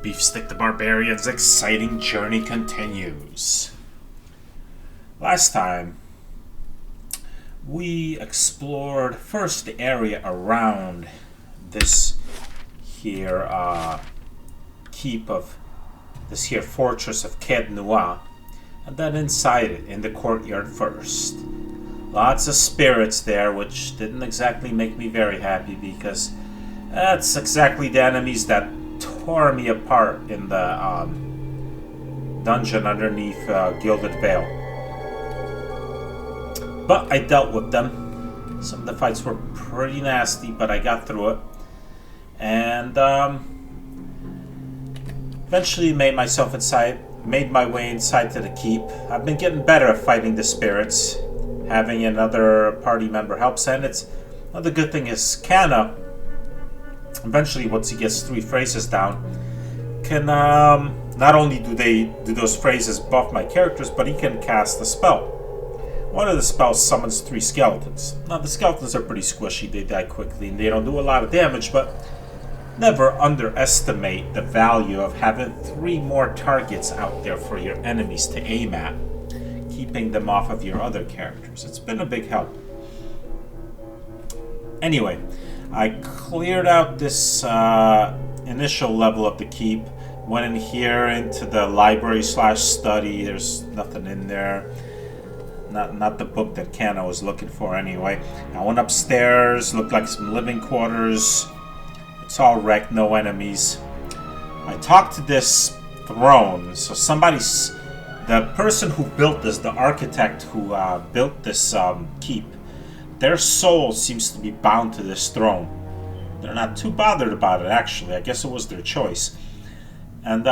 Beefstick the Barbarian's exciting journey continues. Last time, we explored first the area around this here keep of this here fortress of Ked Nua, and then inside it in the courtyard first. Lots of spirits there, which didn't exactly make me very happy because that's exactly the enemies that tore me apart in the dungeon underneath Gilded Veil. But I dealt with them. Some of the fights were pretty nasty, but I got through it. And eventually made my way inside to the keep. I've been getting better at fighting the spirits. Having another party member helps, and it's another good thing is Kana, eventually once he gets 3 phrases down, can not only do those phrases buff my characters, but he can cast a spell. One of the spells summons 3 skeletons. Now the skeletons are pretty squishy, they die quickly and they don't do a lot of damage, but never underestimate the value of having 3 more targets out there for your enemies to aim at, keeping them off of your other characters. It's been a big help. Anyway, I cleared out this initial level of the keep, went in here into the library / study. There's nothing in there. Not the book that Kana was looking for anyway. I went upstairs, looked like some living quarters. It's all wrecked, no enemies. I talked to this throne. So the person who built this, the architect who built this keep, their soul seems to be bound to this throne. They're not too bothered about it, actually. I guess it was their choice. And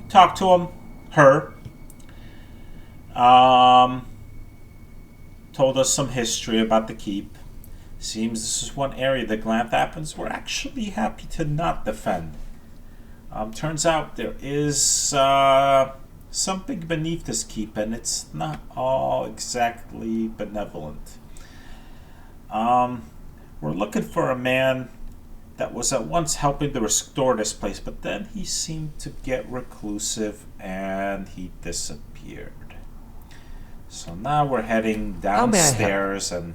talked to her. Told us some history about the keep. Seems this is one area the Glanthapans were actually happy to not defend. Turns out there is something beneath this keep, and it's not all exactly benevolent. We're looking for a man that was at once helping to restore this place, but then he seemed to get reclusive and he disappeared. So now we're heading downstairs and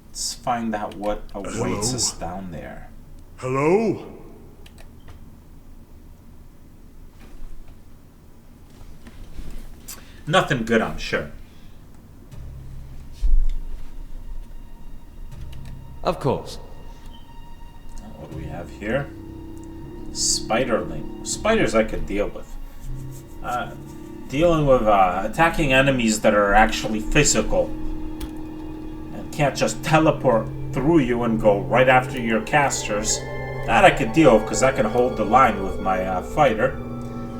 let's find out what awaits us down there. Hello? Nothing good, I'm sure. Of course. What do we have here? Spiderling. Spiders I could deal with. Dealing with attacking enemies that are actually physical and can't just teleport through you and go right after your casters. That I could deal with because I can hold the line with my fighter.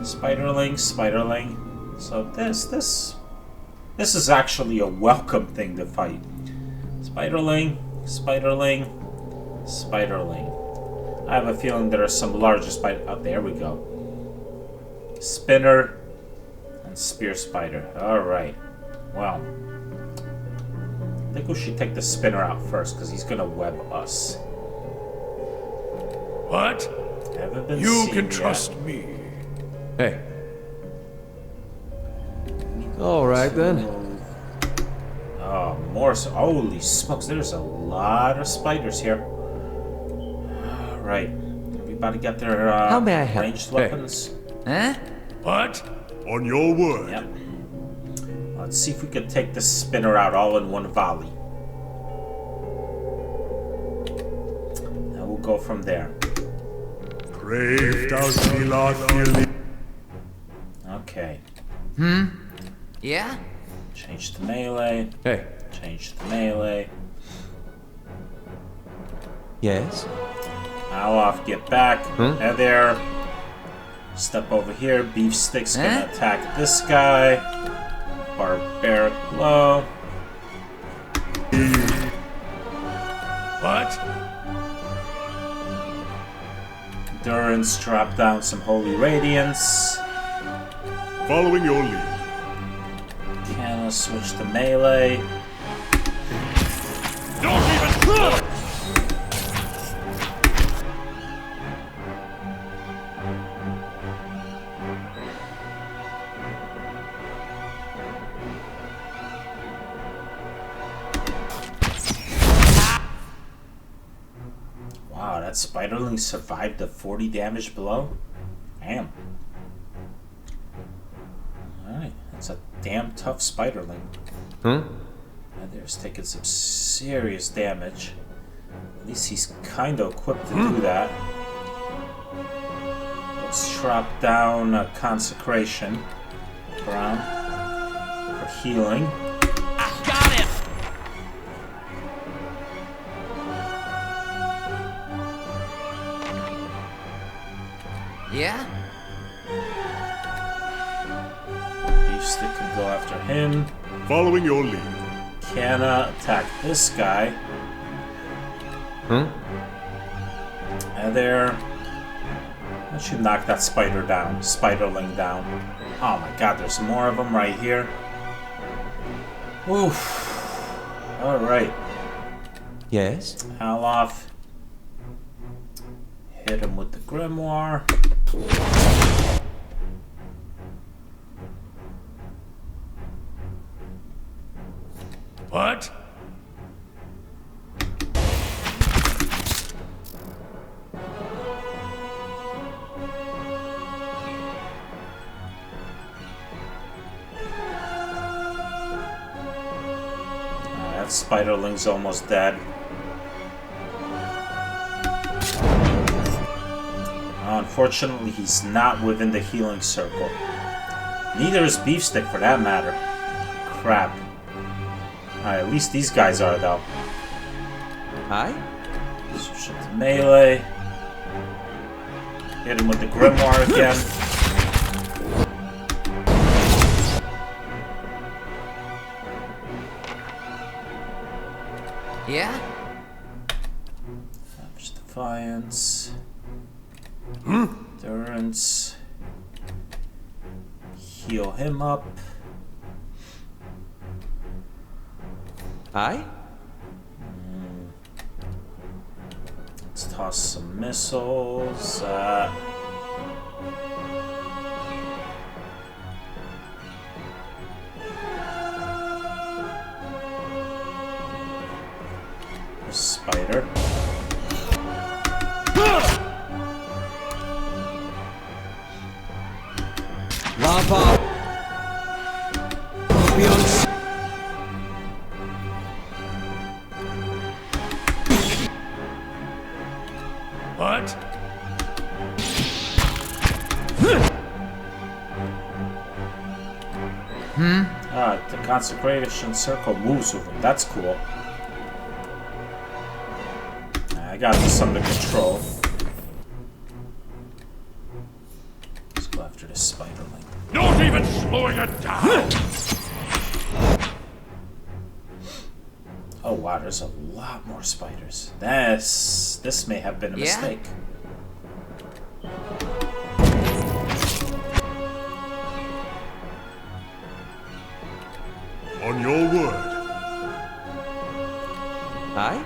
Spiderling. So this is actually a welcome thing to fight. Spiderling. I have a feeling there are some larger spiders. Oh, there we go. Spinner and spear spider. Alright. Well, I think we should take the spinner out first because he's going to web us. What? Haven't been You seen can yet. trust me. Hey. All right then. Oh, more so. Holy smokes, there's a lot of spiders here. Alright. Everybody got their How may I help? ranged Hey. weapons? Huh? What? On your word. Yep. Let's see if we can take this spinner out all in one volley. Now we'll go from there. Crave thou Silath. Okay. Yeah? Change to melee. Hey. Change to melee. Yes? Now off, get back. There, there. Step over here. Beefstick's gonna attack this guy. Barbaric blow. What? Endurance, drop down some Holy Radiance. Following your lead. Canna switch to melee. Don't even spiderling survived the 40 damage blow? Damn. Alright, that's a damn tough spiderling. And there's taking some serious damage. At least he's kind of equipped to do that. Let's drop down a consecration brown for healing. Got him! Yeah? Beef stick can go after him. Following your lead. Canna attack this guy. And there. That should knock that spider down. Spiderling down. Oh my god, there's more of them right here. Oof. Alright. Yes? Alof. Hit him with the grimoire. What? That spiderling's almost dead. Unfortunately, he's not within the healing circle. Neither is Beefstick, for that matter. Crap. Alright, at least these guys are, though. Aye? Switch it to melee. Hit him with the grimoire again. Yeah? Savage Defiance. Endurance. Heal him up. Aye? Let's toss some missiles. Spider. Lava! Beyond... What? The consecration circle moves with him. That's cool. I got this under control. Let's go after this spiderling. Not even slowing it down! Oh wow, there's a lot more spiders. This may have been a mistake. On your word. Aye?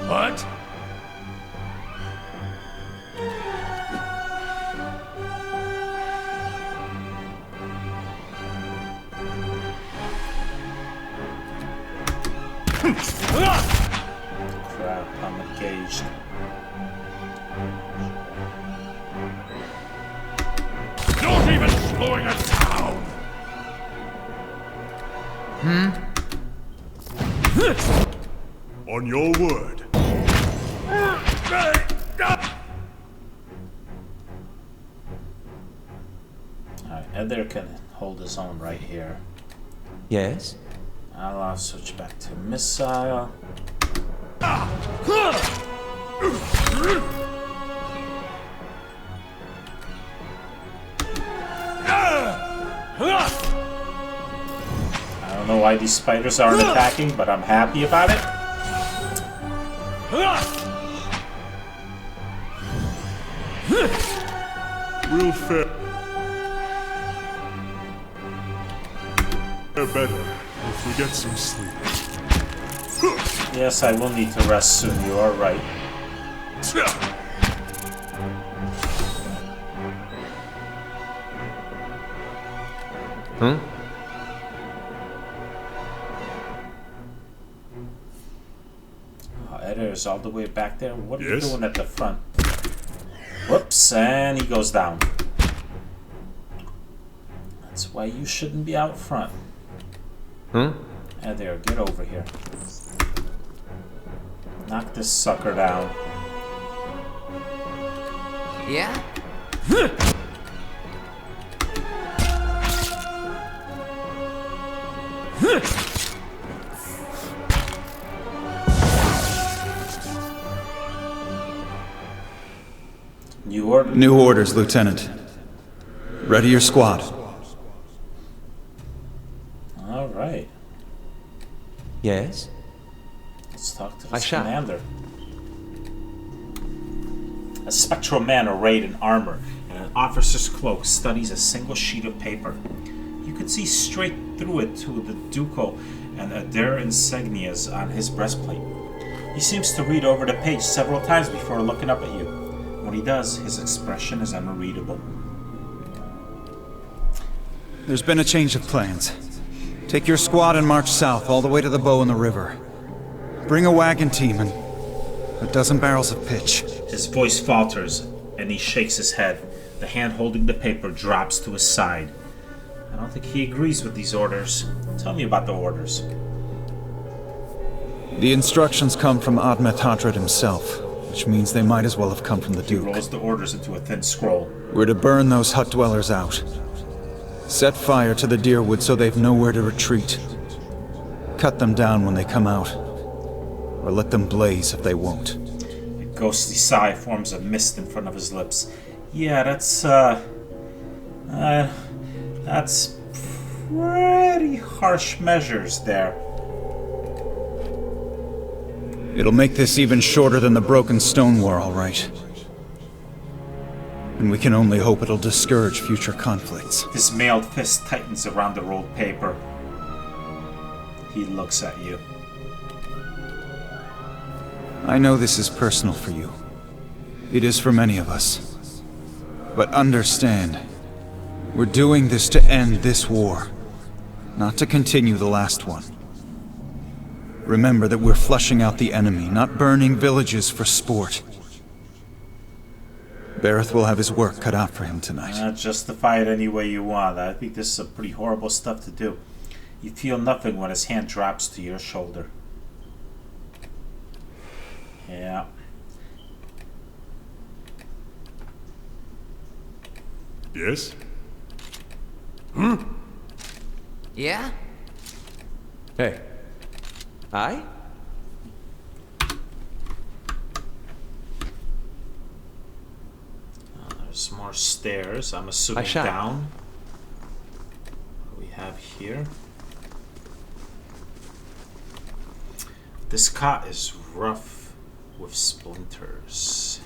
What? Crap, I'm engaged. Not even slowing it down! On your word. Alright, Ether can hold his own right here. Yes? I'll switch back to missile. I don't know why these spiders aren't attacking, but I'm happy about it. We'll fare better if we get some sleep. Yes, I will need to rest soon, you are right. Spider's all the way back there. What are you Yes? doing at the front? Whoops, and he goes down. That's why you shouldn't be out front. Huh? And there, get over here. Knock this sucker down. Yeah? New order? New orders, Lieutenant. Ready your squad. Alright. Yes? Let's talk to I this shall. commander. A spectral man arrayed in armor and an officer's cloak studies a single sheet of paper. You can see straight through it to the ducal and Adair insignias on his breastplate. He seems to read over the page several times before looking up at you. When he does, his expression is unreadable. There's been a change of plans. Take your squad and march south all the way to the bow in the river. Bring a wagon team and a dozen barrels of pitch. His voice falters, and he shakes his head. The hand holding the paper drops to his side. I don't think he agrees with these orders. Tell me about the orders. The instructions come from Admet Hadred himself, which means they might as well have come from the He Duke. rolls the orders into a thin scroll. We're to burn those hut dwellers out. Set fire to the deerwood so they've nowhere to retreat. Cut them down when they come out. Or let them blaze if they won't. A ghostly sigh forms a mist in front of his lips. Yeah, that's pretty harsh measures there. It'll make this even shorter than the broken stone war, all right. And we can only hope it'll discourage future conflicts. His mailed fist tightens around the rolled paper. He looks at you. I know this is personal for you. It is for many of us. But understand, we're doing this to end this war, not to continue the last one. Remember that we're flushing out the enemy, not burning villages for sport. Bareth will have his work cut out for him tonight. Justify it any way you want. I think this is some pretty horrible stuff to do. You feel nothing when his hand drops to your shoulder. Yeah. Yes? Yeah? Hey. Aye? There's more stairs. I'm assuming I shall. down. What do we have here? This cot is rough with splinters.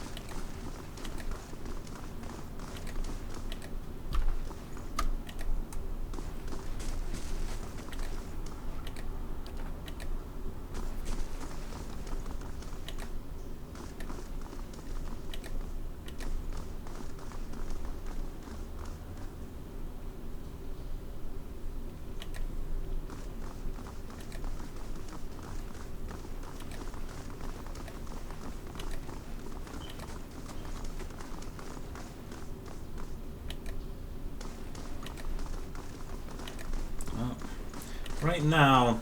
Right now,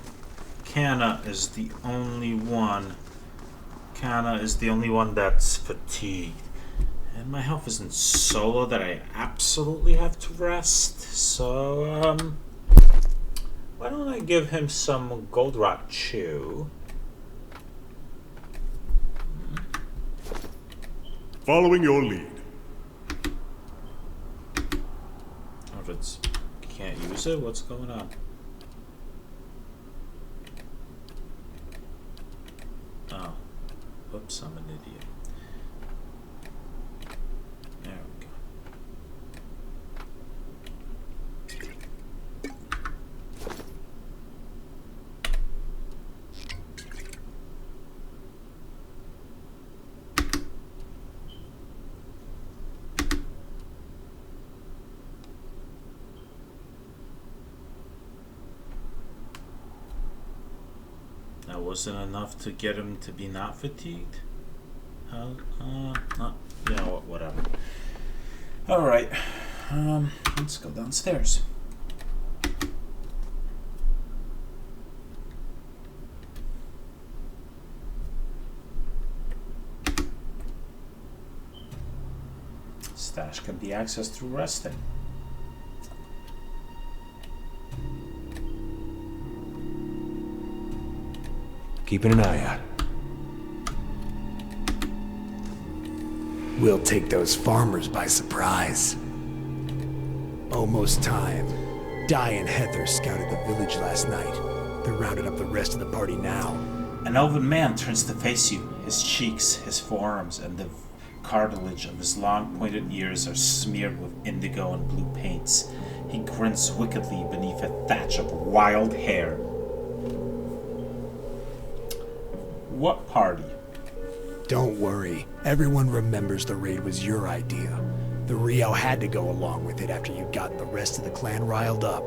Kana is the only one. Kana is the only one that's fatigued. And my health isn't so low that I absolutely have to rest. So, why don't I give him some gold rot chew? Following your lead. If it's can't use it, what's going on? Oh, whoops, I'm an idiot. There we go. That wasn't enough to get him to be not fatigued? You know what, whatever. Alright. Let's go downstairs. Stash can be accessed through resting. Keeping an eye out. We'll take those farmers by surprise. Almost time. Di and Heather scouted the village last night. They're rounding up the rest of the party now. An elven man turns to face you. His cheeks, his forearms, and the cartilage of his long pointed ears are smeared with indigo and blue paints. He grins wickedly beneath a thatch of wild hair. What party? Don't worry. Everyone remembers the raid was your idea. The Rio had to go along with it after you'd gotten the rest of the clan riled up.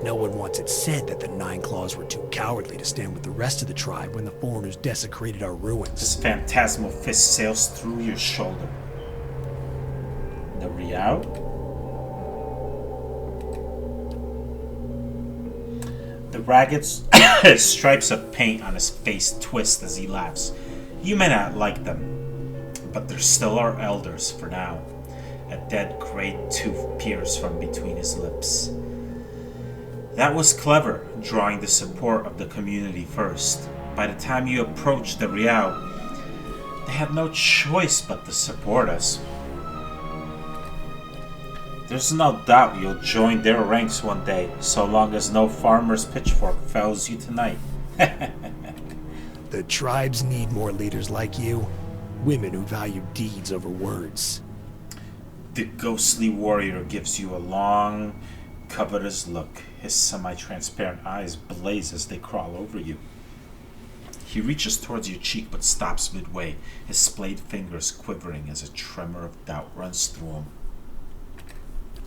No one wants it said that the Nine Claws were too cowardly to stand with the rest of the tribe when the foreigners desecrated our ruins. His phantasmal fist sails through your shoulder. The Rio? The ragged stripes of paint on his face twist as he laughs. You may not like them, but they're still our elders for now. A dead gray tooth peers from between his lips. That was clever, drawing the support of the community first. By the time you approach the Rio, they have no choice but to support us. There's no doubt you'll join their ranks one day, so long as no farmer's pitchfork fells you tonight. The tribes need more leaders like you. Women who value deeds over words. The ghostly warrior gives you a long, covetous look. His semi-transparent eyes blaze as they crawl over you. He reaches towards your cheek but stops midway, his splayed fingers quivering as a tremor of doubt runs through him.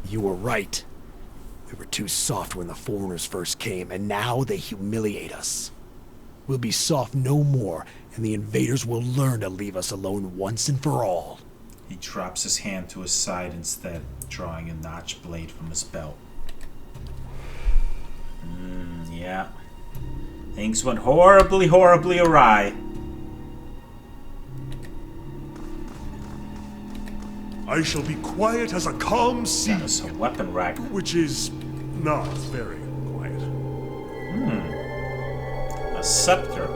You were right. We were too soft when the foreigners first came, and now they humiliate us. We'll be soft no more, and the invaders will learn to leave us alone once and for all. He drops his hand to his side instead, drawing a notched blade from his belt. Yeah. Things went horribly, horribly awry. I shall be quiet as a calm sea, That is a weapon rack. which is not very quiet. A scepter.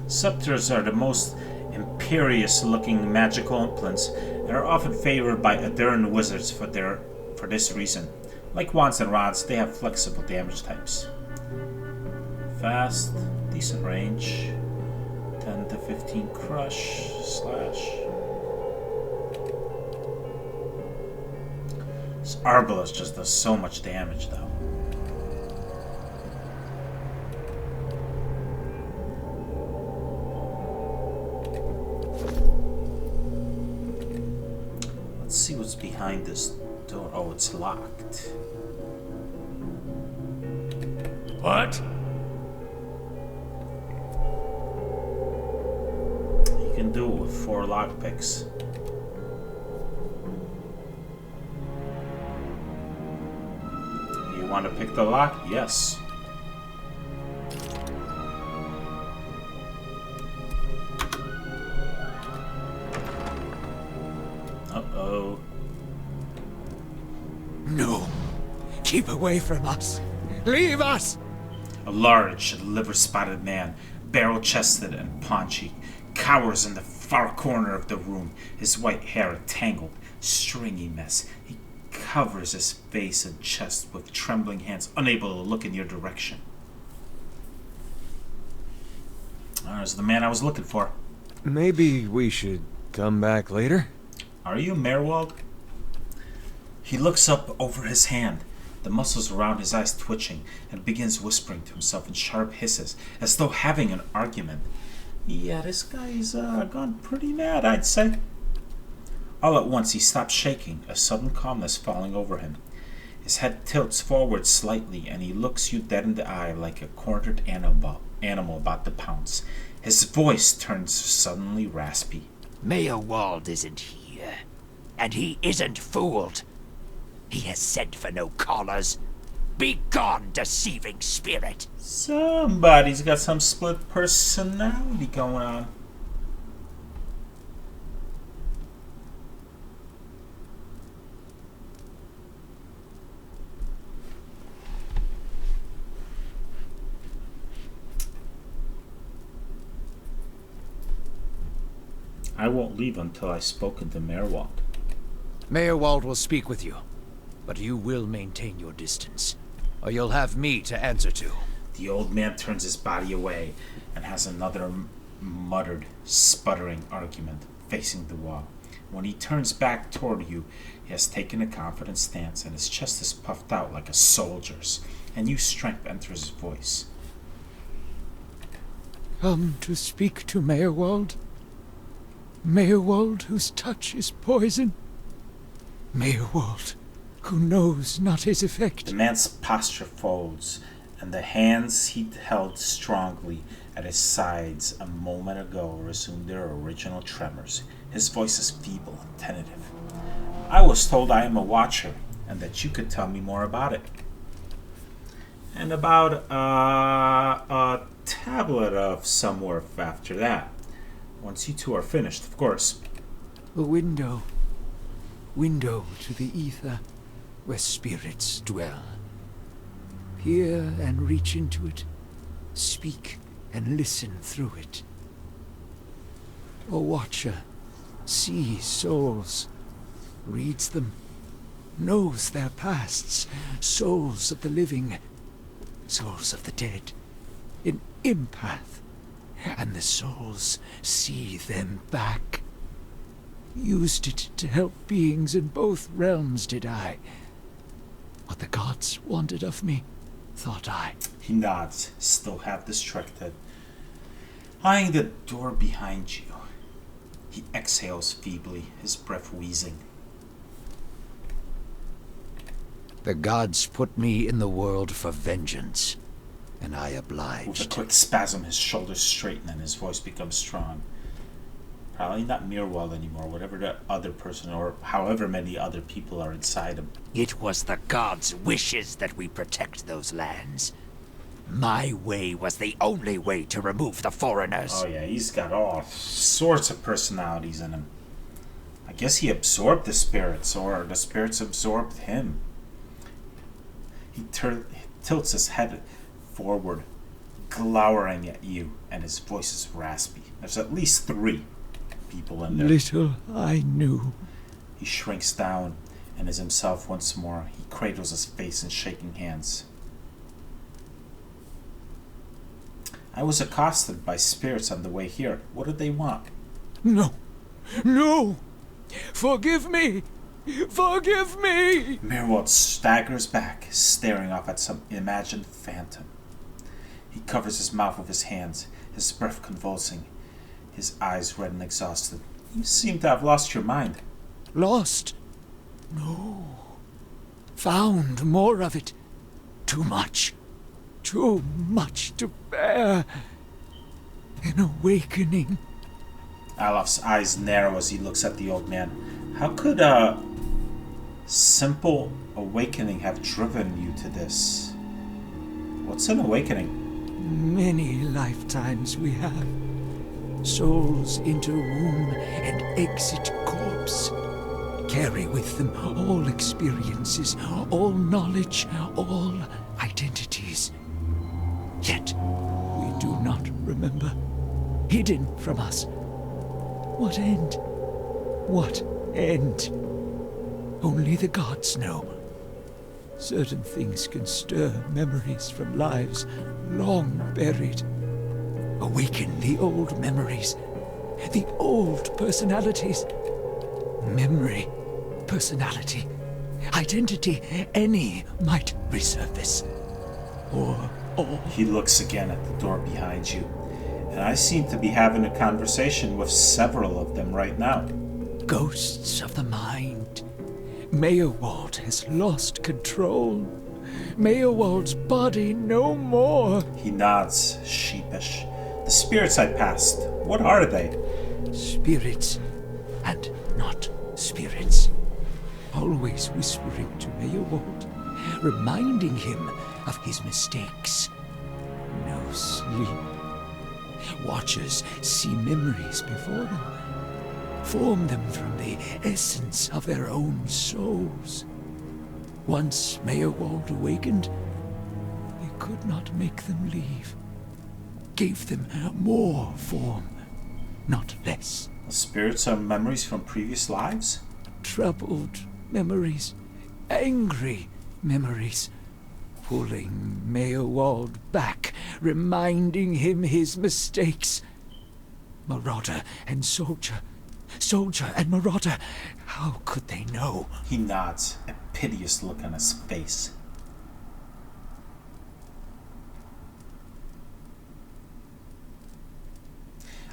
Scepters are the most imperious-looking magical implements and are often favored by adorned wizards for this reason. Like wands and rods, they have flexible damage types. Fast, decent range, 10 to 15 crush, slash. This arbalest just does so much damage, though. Let's see what's behind this door. Oh, it's locked. What? You can do it with 4 lockpicks. You want to pick the lock? Yes. Uh-oh. No. Keep away from us. Leave us! A large, liver-spotted man, barrel-chested and paunchy, cowers in the far corner of the room, his white hair a tangled, stringy mess. He covers his face and chest with trembling hands, unable to look in your direction. There's the man I was looking for. Maybe we should come back later? Are you Merwald? He looks up over his hand, the muscles around his eyes twitching, and begins whispering to himself in sharp hisses, as though having an argument. Yeah, this guy's gone pretty mad, I'd say. All at once he stops shaking, a sudden calmness falling over him. His head tilts forward slightly, and he looks you dead in the eye like a cornered animal about to pounce. His voice turns suddenly raspy. Mayor Wald isn't here, and he isn't fooled. He has sent for no callers. Be gone, deceiving spirit! Somebody's got some split personality going on. I won't leave until I've spoken to Mayor Wald. Mayor Wald will speak with you, but you will maintain your distance, or you'll have me to answer to. The old man turns his body away and has another muttered, sputtering argument, facing the wall. When he turns back toward you, he has taken a confident stance, and his chest is puffed out like a soldier's, and new strength enters his voice. Come to speak to Mayor Wald? Mayor Wald, whose touch is poison. Mayor Wald, who knows not his effect. The man's posture folds, and the hands he held strongly at his sides a moment ago resume their original tremors. His voice is feeble and tentative. I was told I am a watcher, and that you could tell me more about it. And about a tablet of some worth after that. Once you two are finished, of course. A window. Window to the ether, where spirits dwell. Peer and reach into it. Speak and listen through it. A watcher sees souls, reads them, knows their pasts, souls of the living, souls of the dead, an empath. And the souls see them back. Used it to help beings in both realms, did I. What the gods wanted of me, thought I. He nods, still half distracted, eyeing the door behind you. He exhales feebly, his breath wheezing. The gods put me in the world for vengeance, and I With a obliged. quick spasm, his shoulders straighten and his voice becomes strong. Probably not Mirwell anymore, whatever the other person or however many other people are inside him. It was the gods' wishes that we protect those lands. My way was the only way to remove the foreigners. Oh yeah, he's got all sorts of personalities in him. I guess he absorbed the spirits, or the spirits absorbed him. He tilts his head forward, glowering at you, and his voice is raspy. There's at least 3 people in there. Little I knew. He shrinks down and is himself once more. He cradles his face in shaking hands. I was accosted by spirits on the way here. What did they want? No. No! Forgive me! Forgive me! Mirwald staggers back, staring off at some imagined phantom. He covers his mouth with his hands, his breath convulsing, his eyes red and exhausted. You seem to have lost your mind. Lost? No. Found more of it. Too much. Too much to bear. An awakening. Alof's eyes narrow as he looks at the old man. How could a simple awakening have driven you to this? What's an awakening? Many lifetimes we have. Souls enter womb and exit corpse. Carry with them all experiences, all knowledge, all identities. Yet we do not remember. Hidden from us. What end? What end? Only the gods know. Certain things can stir memories from lives long buried. Awaken the old memories, the old personalities. Memory, personality, identity, any might resurface. Or all. He looks again at the door behind you, and I seem to be having a conversation with several of them right now. Ghosts of the mind. Meyerwald has lost control. Meyerwald's body no more. He nods, sheepish. The spirits I passed, what are they? Spirits and not spirits. Always whispering to Meyerwald, reminding him of his mistakes. No sleep. Watchers see memories before them, form them from the essence of their own souls. Once Meyerwald awakened, he could not make them leave. Gave them more form, not less. The spirits are memories from previous lives? Troubled memories, angry memories, pulling Meyerwald back, reminding him his mistakes. Marauder and soldier, soldier and marauder, how could they know? He nods, a piteous look on his face.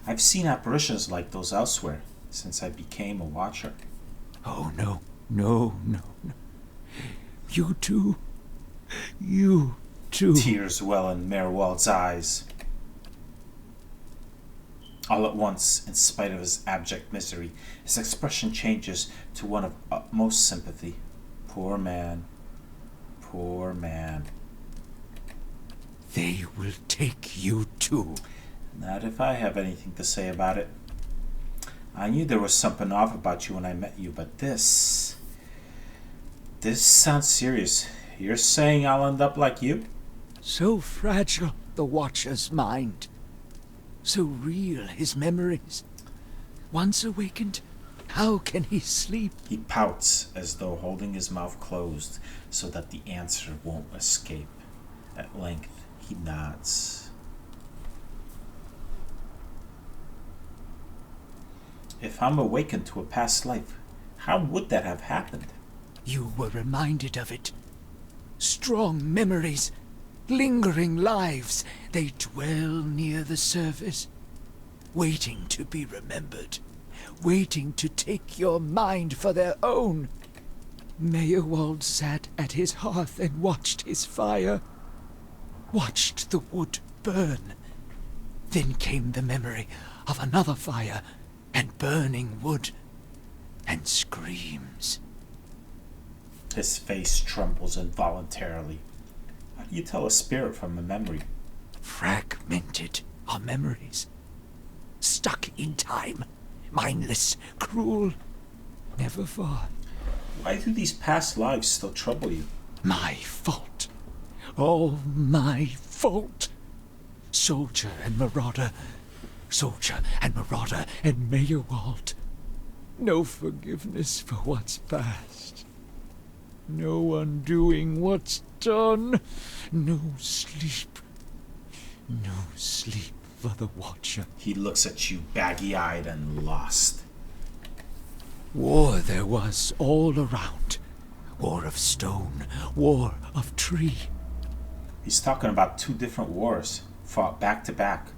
I've seen apparitions like those elsewhere since I became a watcher. Oh, no, no, no, no. You too. You too. Tears well in Merwald's eyes. All at once, in spite of his abject misery, his expression changes to one of utmost sympathy. Poor man. Poor man. They will take you too. Not if I have anything to say about it. I knew there was something off about you when I met you, but this sounds serious. You're saying I'll end up like you? So fragile, the Watcher's mind. So real, his memories. Once awakened, how can he sleep? He pouts as though holding his mouth closed so that the answer won't escape. At length, he nods. If I'm awakened to a past life, how would that have happened? You were reminded of it. Strong memories, lingering lives, they dwell near the surface, waiting to be remembered, waiting to take your mind for their own. Meyerwald sat at his hearth and watched his fire, watched the wood burn. Then came the memory of another fire and burning wood and screams. His face trembles involuntarily. How do you tell a spirit from a memory? Fragmented are memories, stuck in time, mindless, cruel, never far. Why do these past lives still trouble you? My fault. All my fault. Soldier and marauder, soldier and marauder and Meyerwald. No forgiveness for what's past. No undoing what's done. No sleep. No sleep for the Watcher. He looks at you baggy-eyed and lost. War there was all around. War of stone, war of tree. He's talking about two different wars, fought back to back.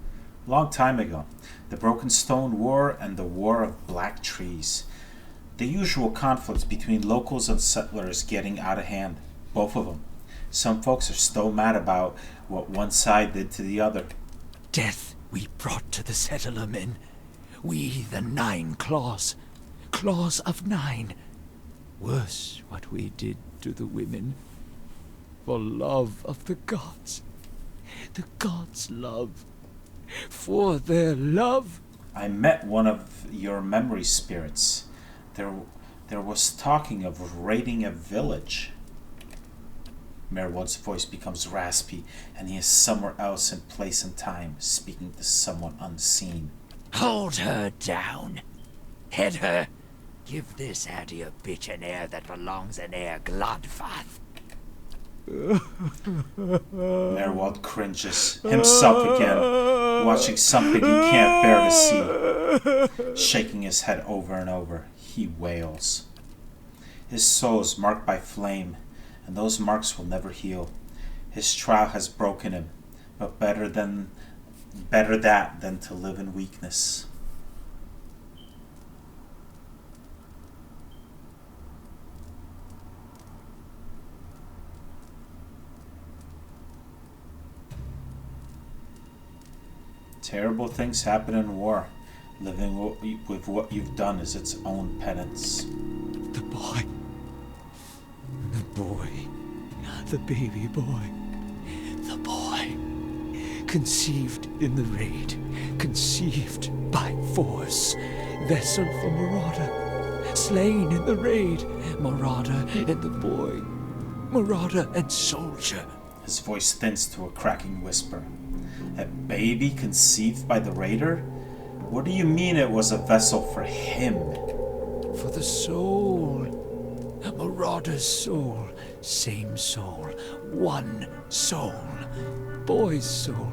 Long time ago. The Broken Stone War and the War of Black Trees. The usual conflicts between locals and settlers getting out of hand. Both of them. Some folks are still mad about what one side did to the other. Death we brought to the settler men. We, the 9 claws. Claws of 9. Worse what we did to the women. For love of the gods. The gods' love. For their love. I met one of your memory spirits. There was talking of raiding a village. Merwald's voice becomes raspy, and he is somewhere else in place and time, speaking to someone unseen. Hold her down. Head her. Give this addy a bitch an air that belongs in Air Glodfath. Merwald cringes, himself again, watching something he can't bear to see. Shaking his head over and over, he wails. His soul is marked by flame, and those marks will never heal. His trial has broken him, but better that than to live in weakness. Terrible things happen in war. Living with what you've done is its own penance. The boy. The boy. The baby boy. The boy. Conceived in the raid. Conceived by force. Vessel for Marauder. Slain in the raid. Marauder and the boy. Marauder and soldier. His voice thins to a cracking whisper. A baby conceived by the raider? What do you mean it was a vessel for him? For the soul. Marauder's soul. Same soul. One soul. Boy's soul.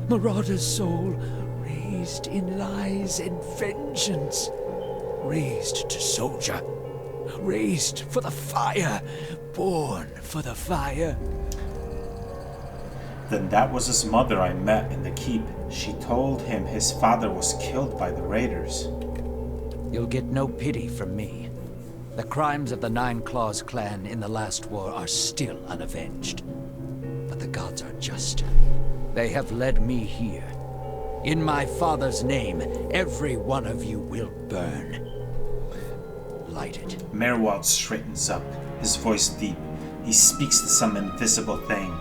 Marauder's soul. Raised in lies and vengeance. Raised to soldier. Raised for the fire. Born for the fire. Then that was his mother I met in the keep. She told him his father was killed by the raiders. You'll get no pity from me. The crimes of the Nine Claws clan in the last war are still unavenged. But the gods are just. They have led me here. In my father's name, every one of you will burn. Light it. Merwald straightens up, his voice deep. He speaks to some invisible thing.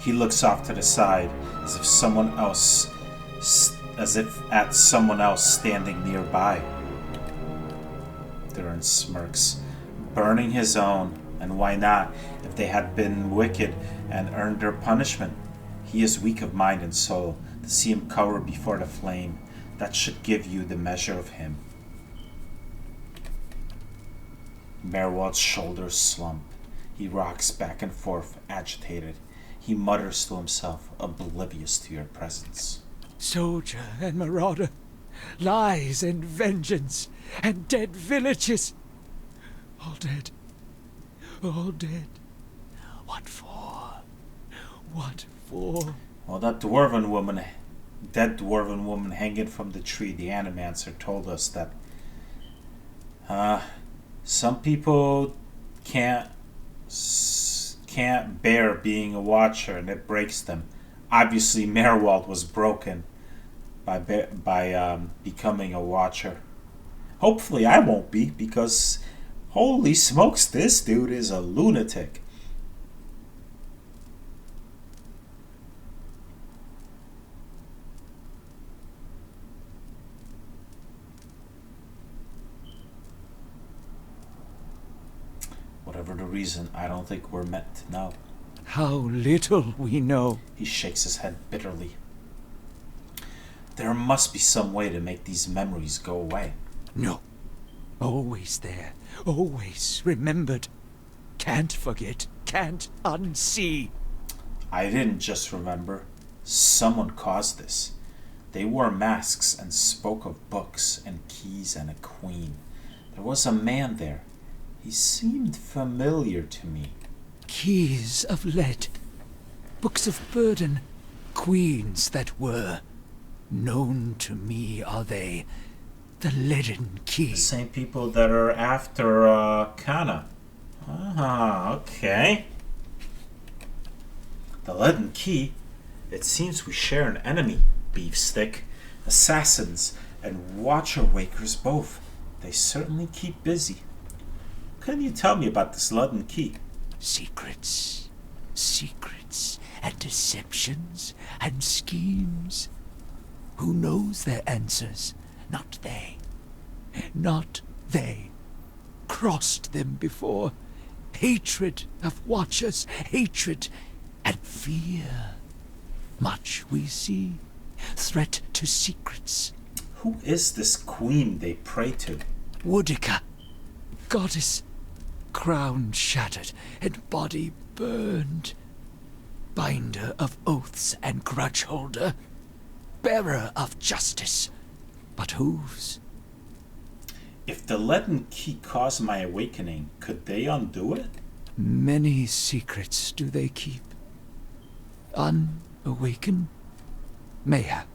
He looks off to the side, as if at someone else standing nearby. Durin smirks, burning his own, and why not, if they had been wicked and earned their punishment? He is weak of mind and soul. To see him cower before the flame, that should give you the measure of him. Merwald's shoulders slump. He rocks back and forth, agitated. He mutters to himself, oblivious to your presence. Soldier and marauder. Lies and vengeance. And dead villages. All dead. All dead. What for? What for? Well, that dead dwarven woman hanging from the tree, the Animancer, told us that some people can't bear being a watcher, and it breaks them. Obviously, Merwald was broken by becoming a watcher. Hopefully, I won't be, because holy smokes, this dude is a lunatic. Whatever the reason, I don't think we're meant to know. How little we know. He shakes his head bitterly. There must be some way to make these memories go away. No. Always there. Always remembered. Can't forget. Can't unsee. I didn't just remember. Someone caused this. They wore masks and spoke of books and keys and a queen. There was a man there. He seemed familiar to me. Keys of lead. Books of burden. Queens that were. Known to me are they. The leaden key. The same people that are after Kana. Ah, okay. The leaden key. It seems we share an enemy, Beefstick. Assassins and Watcher Wakers both. They certainly keep busy. Can you tell me about this leaden key? Secrets. Secrets and deceptions and schemes. Who knows their answers? Not they. Not they. Crossed them before. Hatred of watchers, hatred and fear. Much we see. Threat to secrets. Who is this queen they pray to? Woodica. Goddess. Crown shattered and body burned. Binder of oaths and grudge holder. Bearer of justice. But whose? If the leaden key caused my awakening, could they undo it? Many secrets do they keep. Unawaken? Mayhap.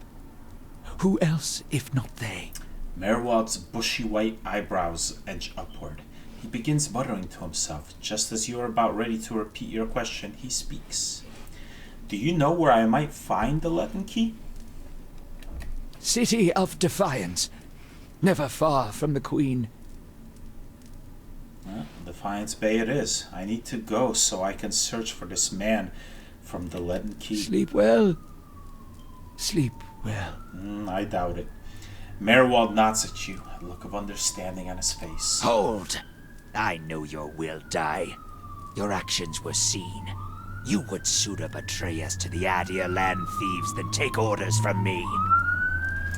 Who else if not they? Merwald's bushy white eyebrows edge upward. He begins muttering to himself. Just as you are about ready to repeat your question, he speaks. Do you know where I might find the leaden key? City of Defiance. Never far from the Queen. Well, Defiance Bay it is. I need to go so I can search for this man from the leaden key. Sleep well. Sleep well. I doubt it. Merwald nods at you, a look of understanding on his face. Hold! I know your will die. Your actions were seen. You would sooner betray us to the Adir land thieves than take orders from me.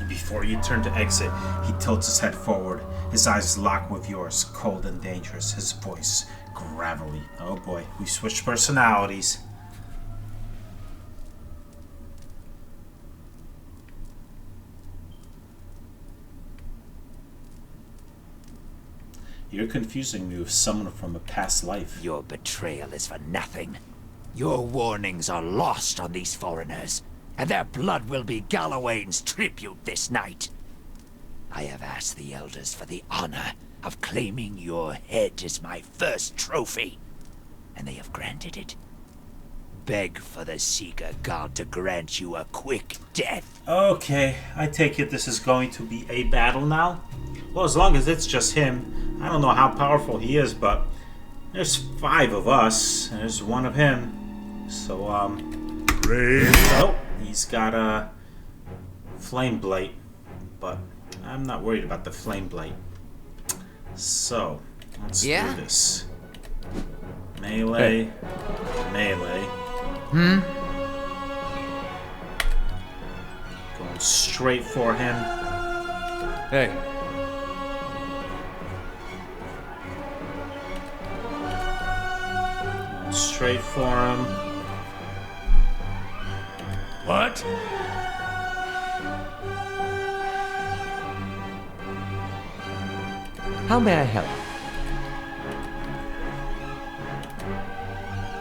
Before you turn to exit, he tilts his head forward. His eyes lock with yours, cold and dangerous. His voice gravelly. Oh boy, we switched personalities. You're confusing me with someone from a past life. Your betrayal is for nothing. Your warnings are lost on these foreigners, and their blood will be Gallowayne's tribute this night. I have asked the elders for the honor of claiming your head as my first trophy, and they have granted it. Beg for the Seeker God to grant you a quick death. Okay, I take it this is going to be a battle now? Well, as long as it's just him. I don't know how powerful he is, but there's 5 of us, and there's 1 of him. So, oh, he's got a flame blight, but I'm not worried about the flame blight. So, let's do this. Melee, melee. Going straight for him. Hey. Straight for him. What? How may I help?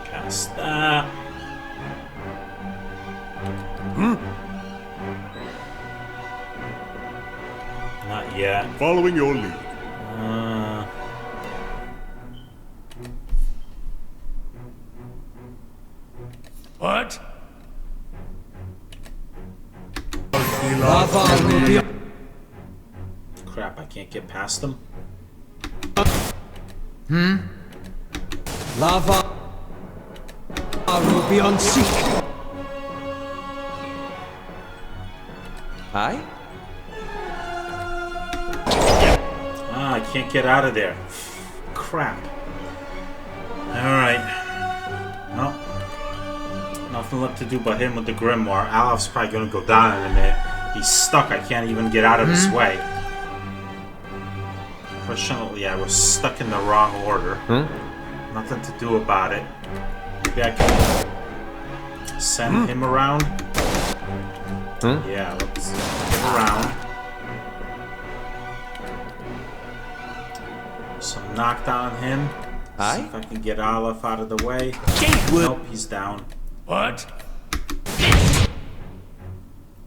Cast that. Not yet. Following your lead. What? Crap, I can't get past them. Lava will be on seek. Hi? Ah, I can't get out of there. Crap. Alright. Well, nothing left to do but him with the Grimoire. Alof's probably gonna go down in a minute. He's stuck. I can't even get out of his way. Fortunately, I was stuck in the wrong order. Nothing to do about it. Maybe I can send him around. Yeah, let's get around. Some knockdown on him. See if I can get Alof out of the way. Nope, he's down. What?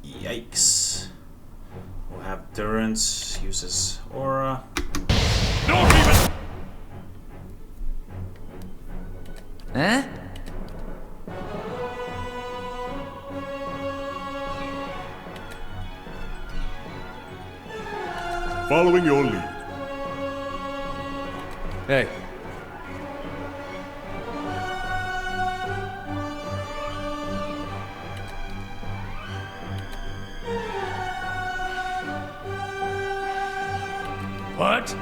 Yikes. We'll have Durance use his aura. Don't even... Huh? Following your lead. Hey. What?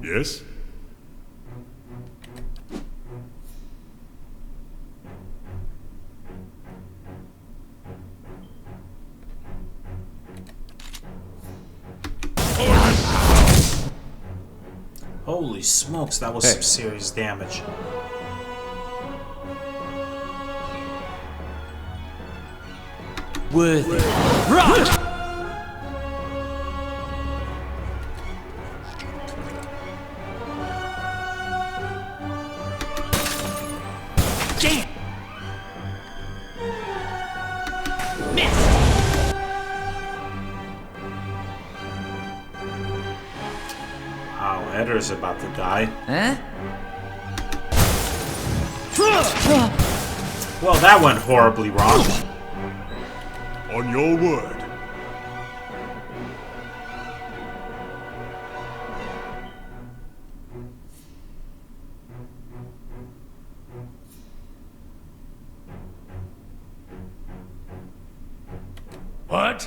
Yes? Holy smokes, that was some serious damage. Worthy. Right! Wow, Eddar's about to die. Huh? Well, that went horribly wrong. On your word. What?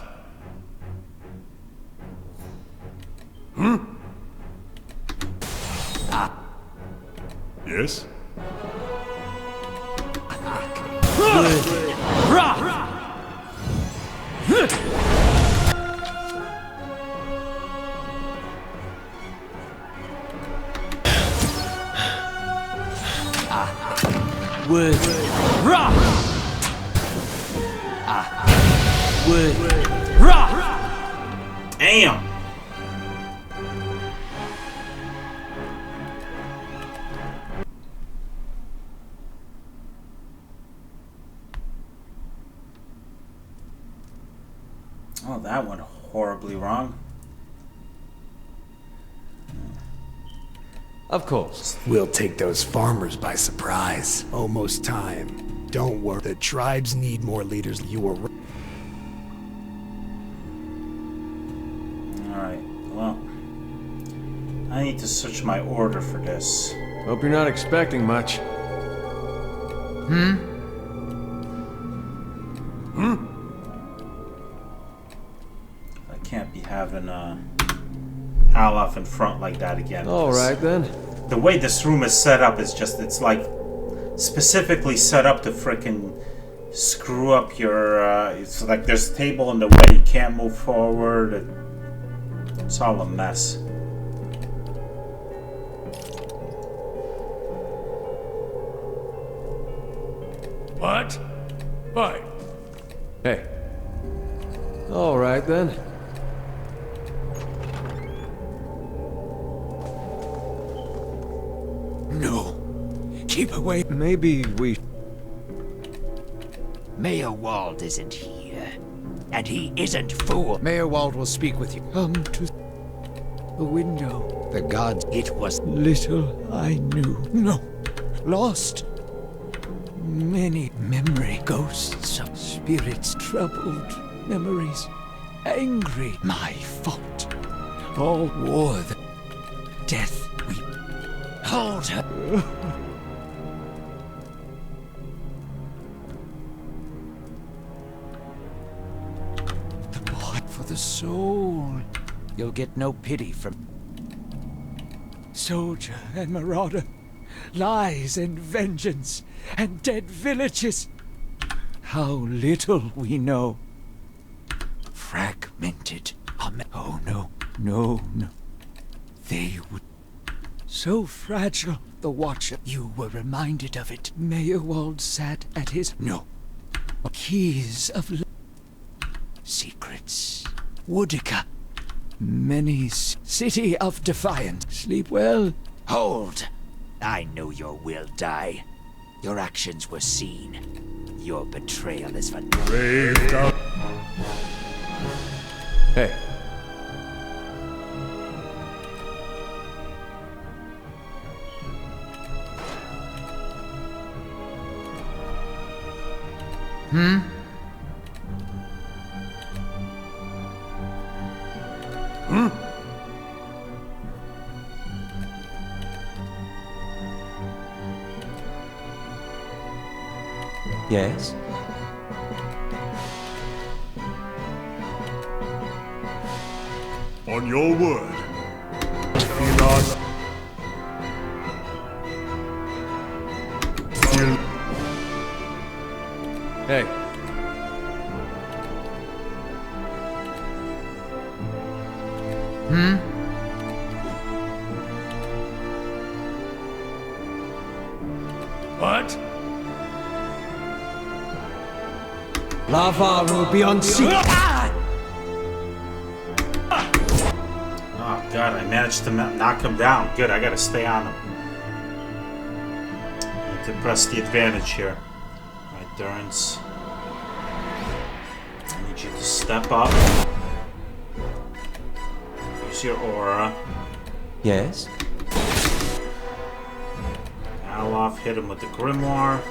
Yes? Word. Ra! Word. Ra! Damn! Oh, that went horribly wrong. Of course. We'll take those farmers by surprise. Almost time. Don't worry. The tribes need more leaders. You were right. Alright, well. I need to switch my order for this. Hope you're not expecting much. I can't be having Alaf in front like that again. Alright then. The way this room is set up is just, it's like specifically set up to frickin' screw up your, it's like there's a table in the way, you can't move forward. It's all a mess. What? Why? Hey. Alright then. No. Keep away. Maybe we... Mayor Wald isn't here. And he isn't fool. Mayor Wald will speak with you. Come to the window. The gods, it was Little I knew. No. Lost. Many memory ghosts of spirits, troubled memories. Angry. My fault. All war the death we hold her. The blood for the soul. You'll get no pity from... Soldier and marauder. Lies and vengeance. And dead villages. How little we know. Fragmented. Oh no, no, no. They would... So fragile, the Watcher. You were reminded of it. Mayor Wald sat at his... No. Keys of... Secrets. Woodica. Many... City of Defiance. Sleep well. Hold! I know your will die. Your actions were seen. Your betrayal is for... Braved up. Hey. Yes? On your word. Feel us. Feel. Hey. What? Lava will be on sea. Oh god, I managed to knock him down. Good, I gotta stay on him. I need to press the advantage here. Alright, Durance. I need you to step up. Use your aura. Yes? Alof hit him with the Grimoire.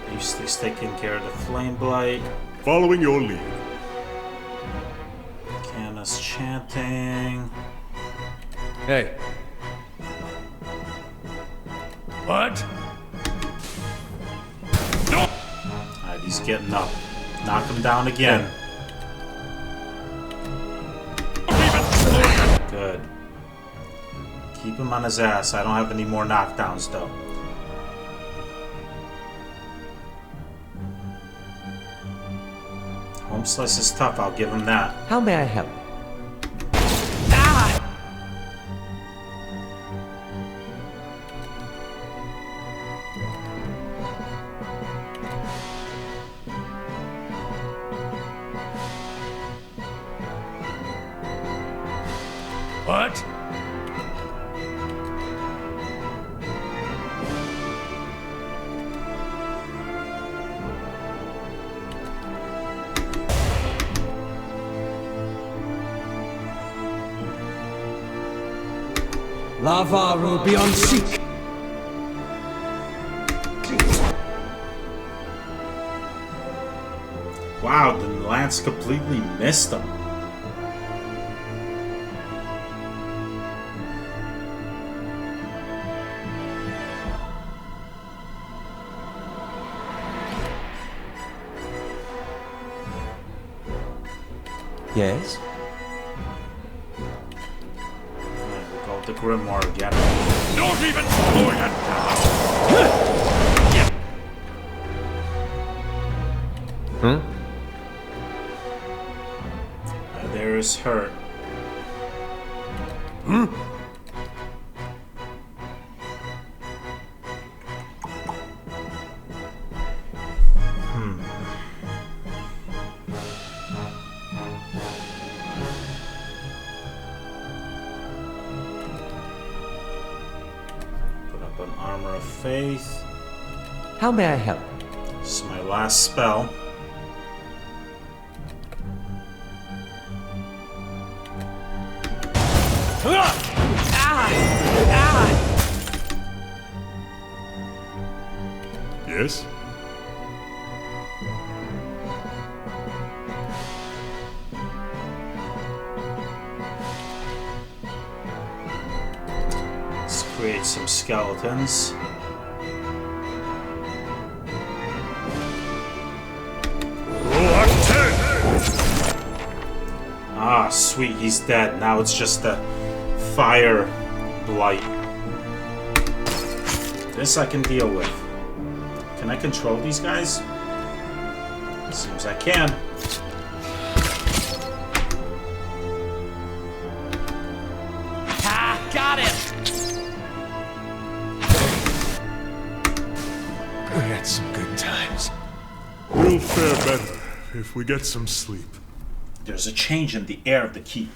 Beefstick's taking care of the Flame Blight. Following your lead. Canna's chanting. Hey, What? Alright, he's getting up. Knock him down again. Good. Keep him on his ass. I don't have any more knockdowns though. Home slice is tough, I'll give him that. how may I help? What? Lava will be on seek. Wow, the lance completely missed him. Yes? Alright, we'll go with the Grimoire again. Not even slowing it down. Huh? There is hurt. Put up an Armor of Faith. How may I help? This is my last spell. Yes? Let's create some skeletons. Ah, sweet, he's dead. Now it's just a fire blight. This I can deal with. Can I control these guys? Seems I can. Ha! Got him! We had some good times. We'll fare better if we get some sleep. There's a change in the air of the keep.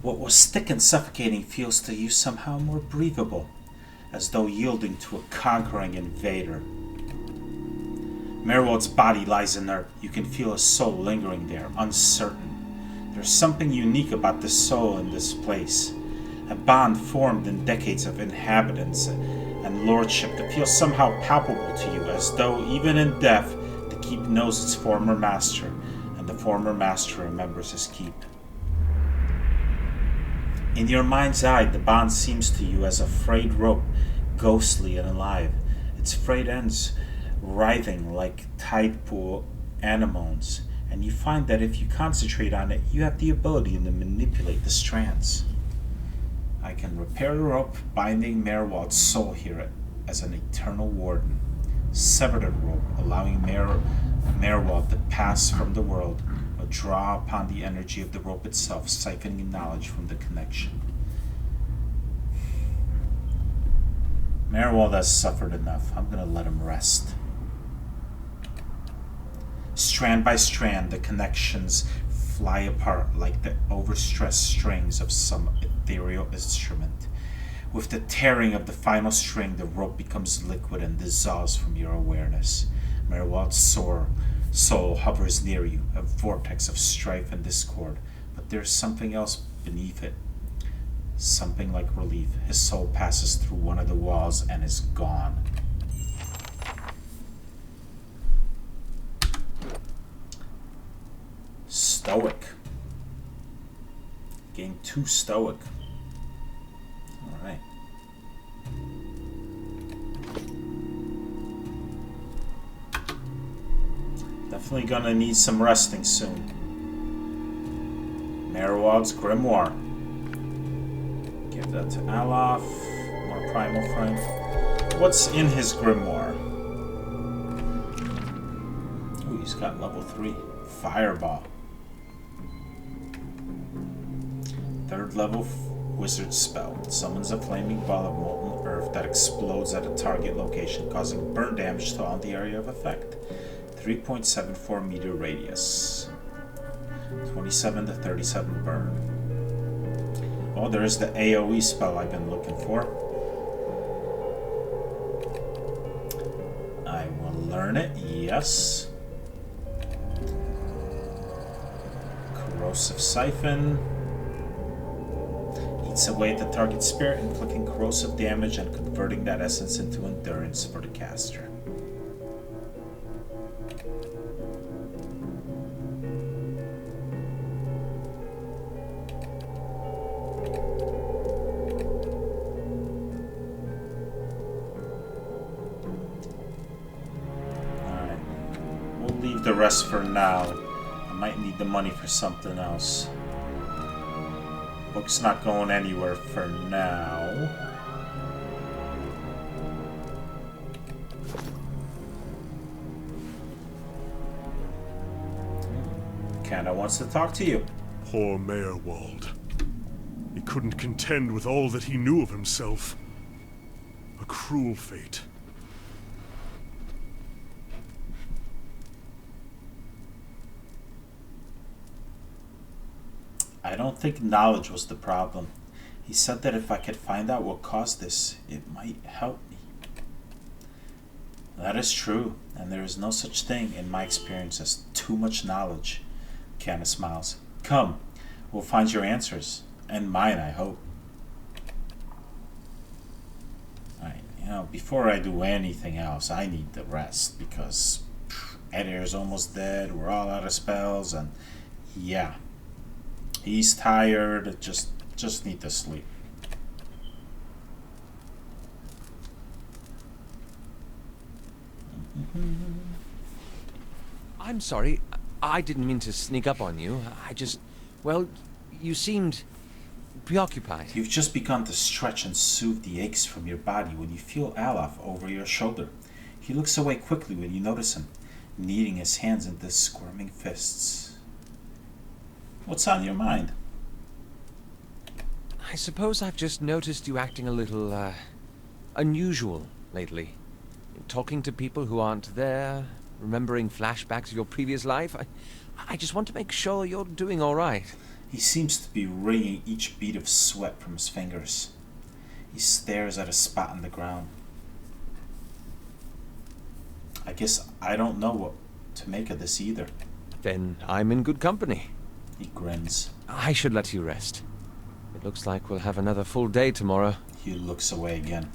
What was thick and suffocating feels to you somehow more breathable, as though yielding to a conquering invader. Merwald's body lies inert. You can feel his soul lingering there, uncertain. There's something unique about the soul in this place. A bond formed in decades of inhabitants and lordship that feels somehow palpable to you, as though even in death, the keep knows its former master, and the former master remembers his keep. In your mind's eye, the bond seems to you as a frayed rope, ghostly and alive. Its frayed ends writhing like tide pool anemones, and you find that if you concentrate on it, you have the ability to manipulate the strands. I can repair the rope binding Merwald's soul here as an eternal warden. Sever the rope, allowing Merwald to pass from the world, or draw upon the energy of the rope itself, siphoning knowledge from the connection. Merwald has suffered enough. I'm going to let him rest. Strand by strand, the connections fly apart like the overstressed strings of some ethereal instrument. With the tearing of the final string, the rope becomes liquid and dissolves from your awareness. Merwald's soul hovers near you, a vortex of strife and discord. But there's something else beneath it. Something like relief. His soul passes through one of the walls and is gone. Stoic. Getting too stoic. Alright. Definitely gonna need some resting soon. Merwald's Grimoire. Give that to Alaf. More Primal Frame. What's in his Grimoire? Ooh, he's got level 3. Fireball. 3rd level wizard spell. It summons a flaming ball of molten earth that explodes at a target location, causing burn damage to all the area of effect. 3.74 meter radius. 27 to 37 burn. Oh, there's the AoE spell I've been looking for. I will learn it, yes. Corrosive Siphon. Eats away at the target spirit, inflicting corrosive damage and converting that essence into endurance for the caster. The rest for now. I might need the money for something else. Book's not going anywhere for now. Kinda wants to talk to you. Poor Merwald. He couldn't contend with all that he knew of himself. A cruel fate. I don't think knowledge was the problem. He said that if I could find out what caused this, it might help me. That is true, and there is no such thing in my experience as too much knowledge. Canna smiles. Come, we'll find your answers. And mine, I hope. Alright, before I do anything else, I need the rest, because Edir's almost dead, we're all out of spells, and yeah. He's tired, just need to sleep. I'm sorry. I didn't mean to sneak up on you. Well, you seemed preoccupied. You've just begun to stretch and soothe the aches from your body when you feel Alaf over your shoulder. He looks away quickly when you notice him, kneading his hands into squirming fists. What's on your mind? I suppose I've just noticed you acting a little, unusual lately. Talking to people who aren't there, remembering flashbacks of your previous life. I just want to make sure you're doing all right. He seems to be wringing each bead of sweat from his fingers. He stares at a spot on the ground. I guess I don't know what to make of this either. Then I'm in good company. He grins. I should let you rest. It looks like we'll have another full day tomorrow. He looks away again.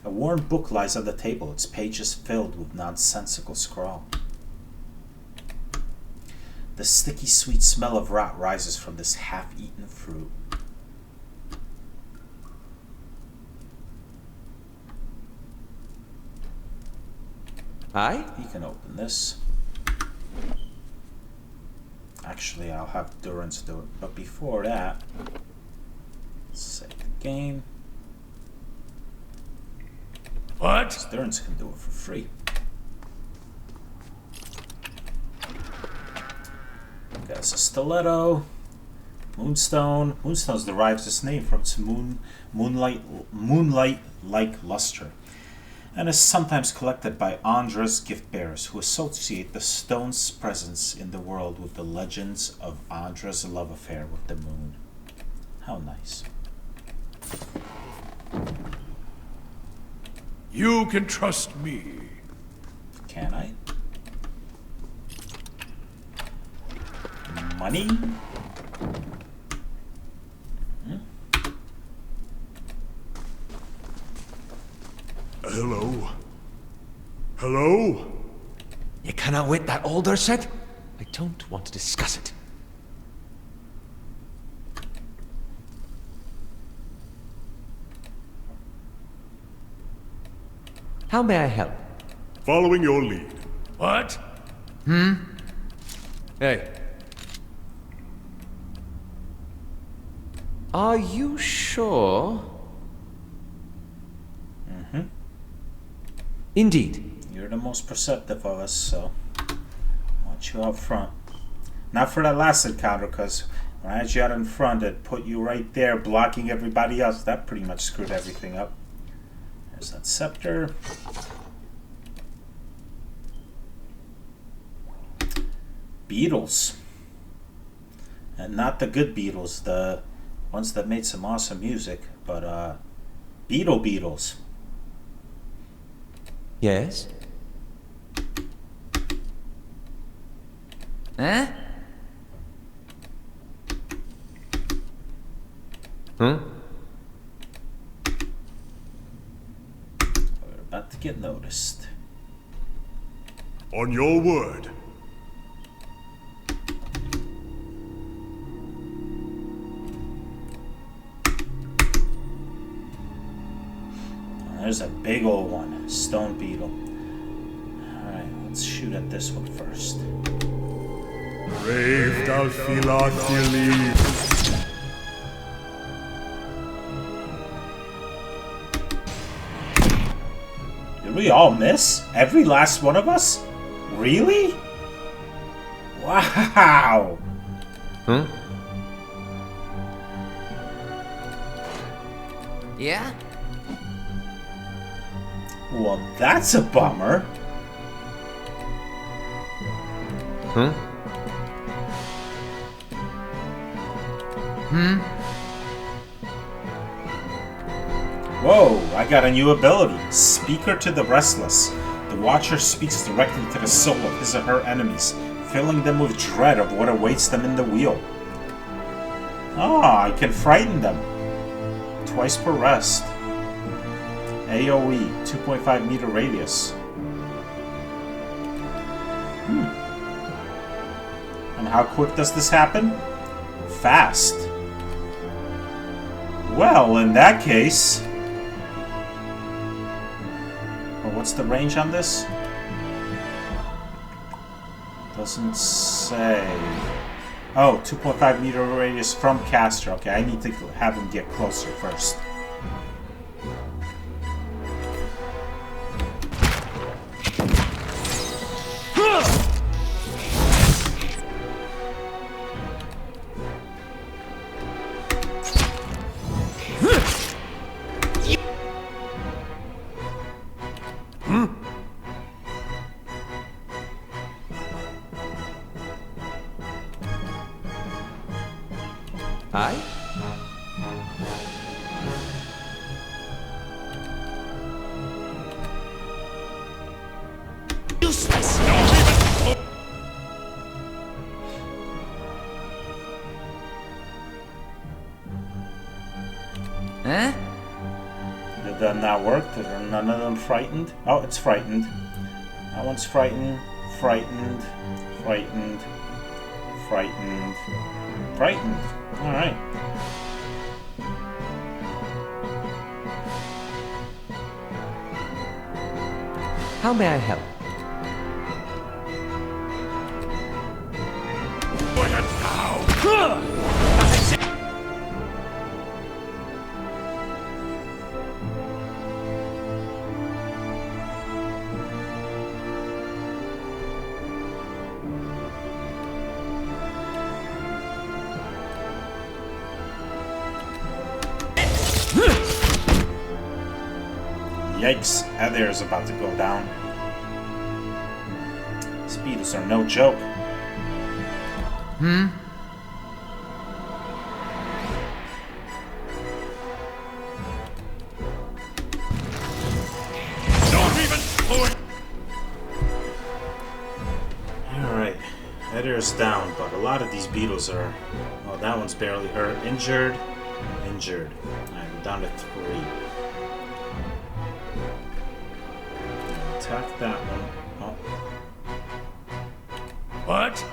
A worn book lies on the table, its pages filled with nonsensical scrawl. The sticky sweet smell of rot rises from this half-eaten fruit. Aye? He can open this. Actually, I'll have Durance do it. But before that, save the game. What? Durance can do it for free. That's a stiletto. Moonstone. Moonstone derives its name from its moonlight-like luster, and is sometimes collected by Andra's gift bearers who associate the stone's presence in the world with the legends of Andra's love affair with the moon. How nice. You can trust me. Can I? Money? Hello? Hello? You cannot wait that older set? I don't want to discuss it. How may I help? Following your lead. What? Hey. Are you sure? Mm-hmm. Indeed. You're the most perceptive of us, so I want you out front. Not for that last encounter, because when I had you out in front, it put you right there blocking everybody else. That pretty much screwed everything up. There's that scepter. Beatles. And not the good Beatles, the ones that made some awesome music, but Beatles. Yes? Huh? Huh? We're about to get noticed. On your word. There's a big old one, stone beetle. Alright, let's shoot at this one first. Brave Dalphilachili. Did we all miss? Every last one of us? Really? Wow! Huh? Yeah? Well, that's a bummer. Huh? Whoa, I got a new ability. Speaker to the Restless. The Watcher speaks directly to the soul of his or her enemies, filling them with dread of what awaits them in the wheel. Ah, I can frighten them. Twice per rest. AoE, 2.5 meter radius. And how quick does this happen? Fast. Well, in that case... Well, what's the range on this? Doesn't say... Oh, 2.5 meter radius from caster. Okay, I need to have him get closer first. Aye? Huh? Did that not work? Are none of them frightened? Oh, it's frightened. That one's frightened, frightened, frightened, frightened, frightened. Alright. How may I help? Yikes, Heather is about to go down. Speeders are no joke. bears down, but a lot of these beetles are... Well, that one's barely hurt. Injured. Injured. Alright, we're down to 3. Attack that one. Oh. What?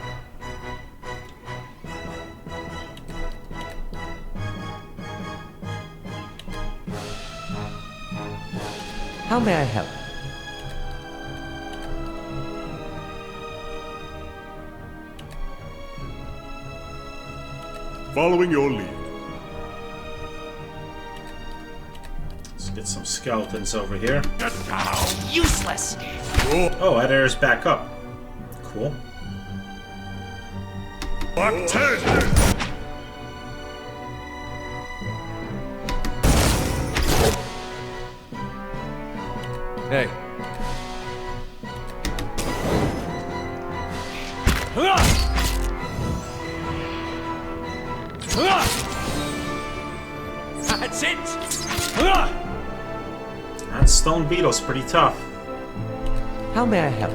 How may I help? Following your lead. Let's get some skeletons over here. Get down! Useless! Oh, that air's back up. Cool. Mark 10! Hey. That's it! That stone beetle's pretty tough. How may I help?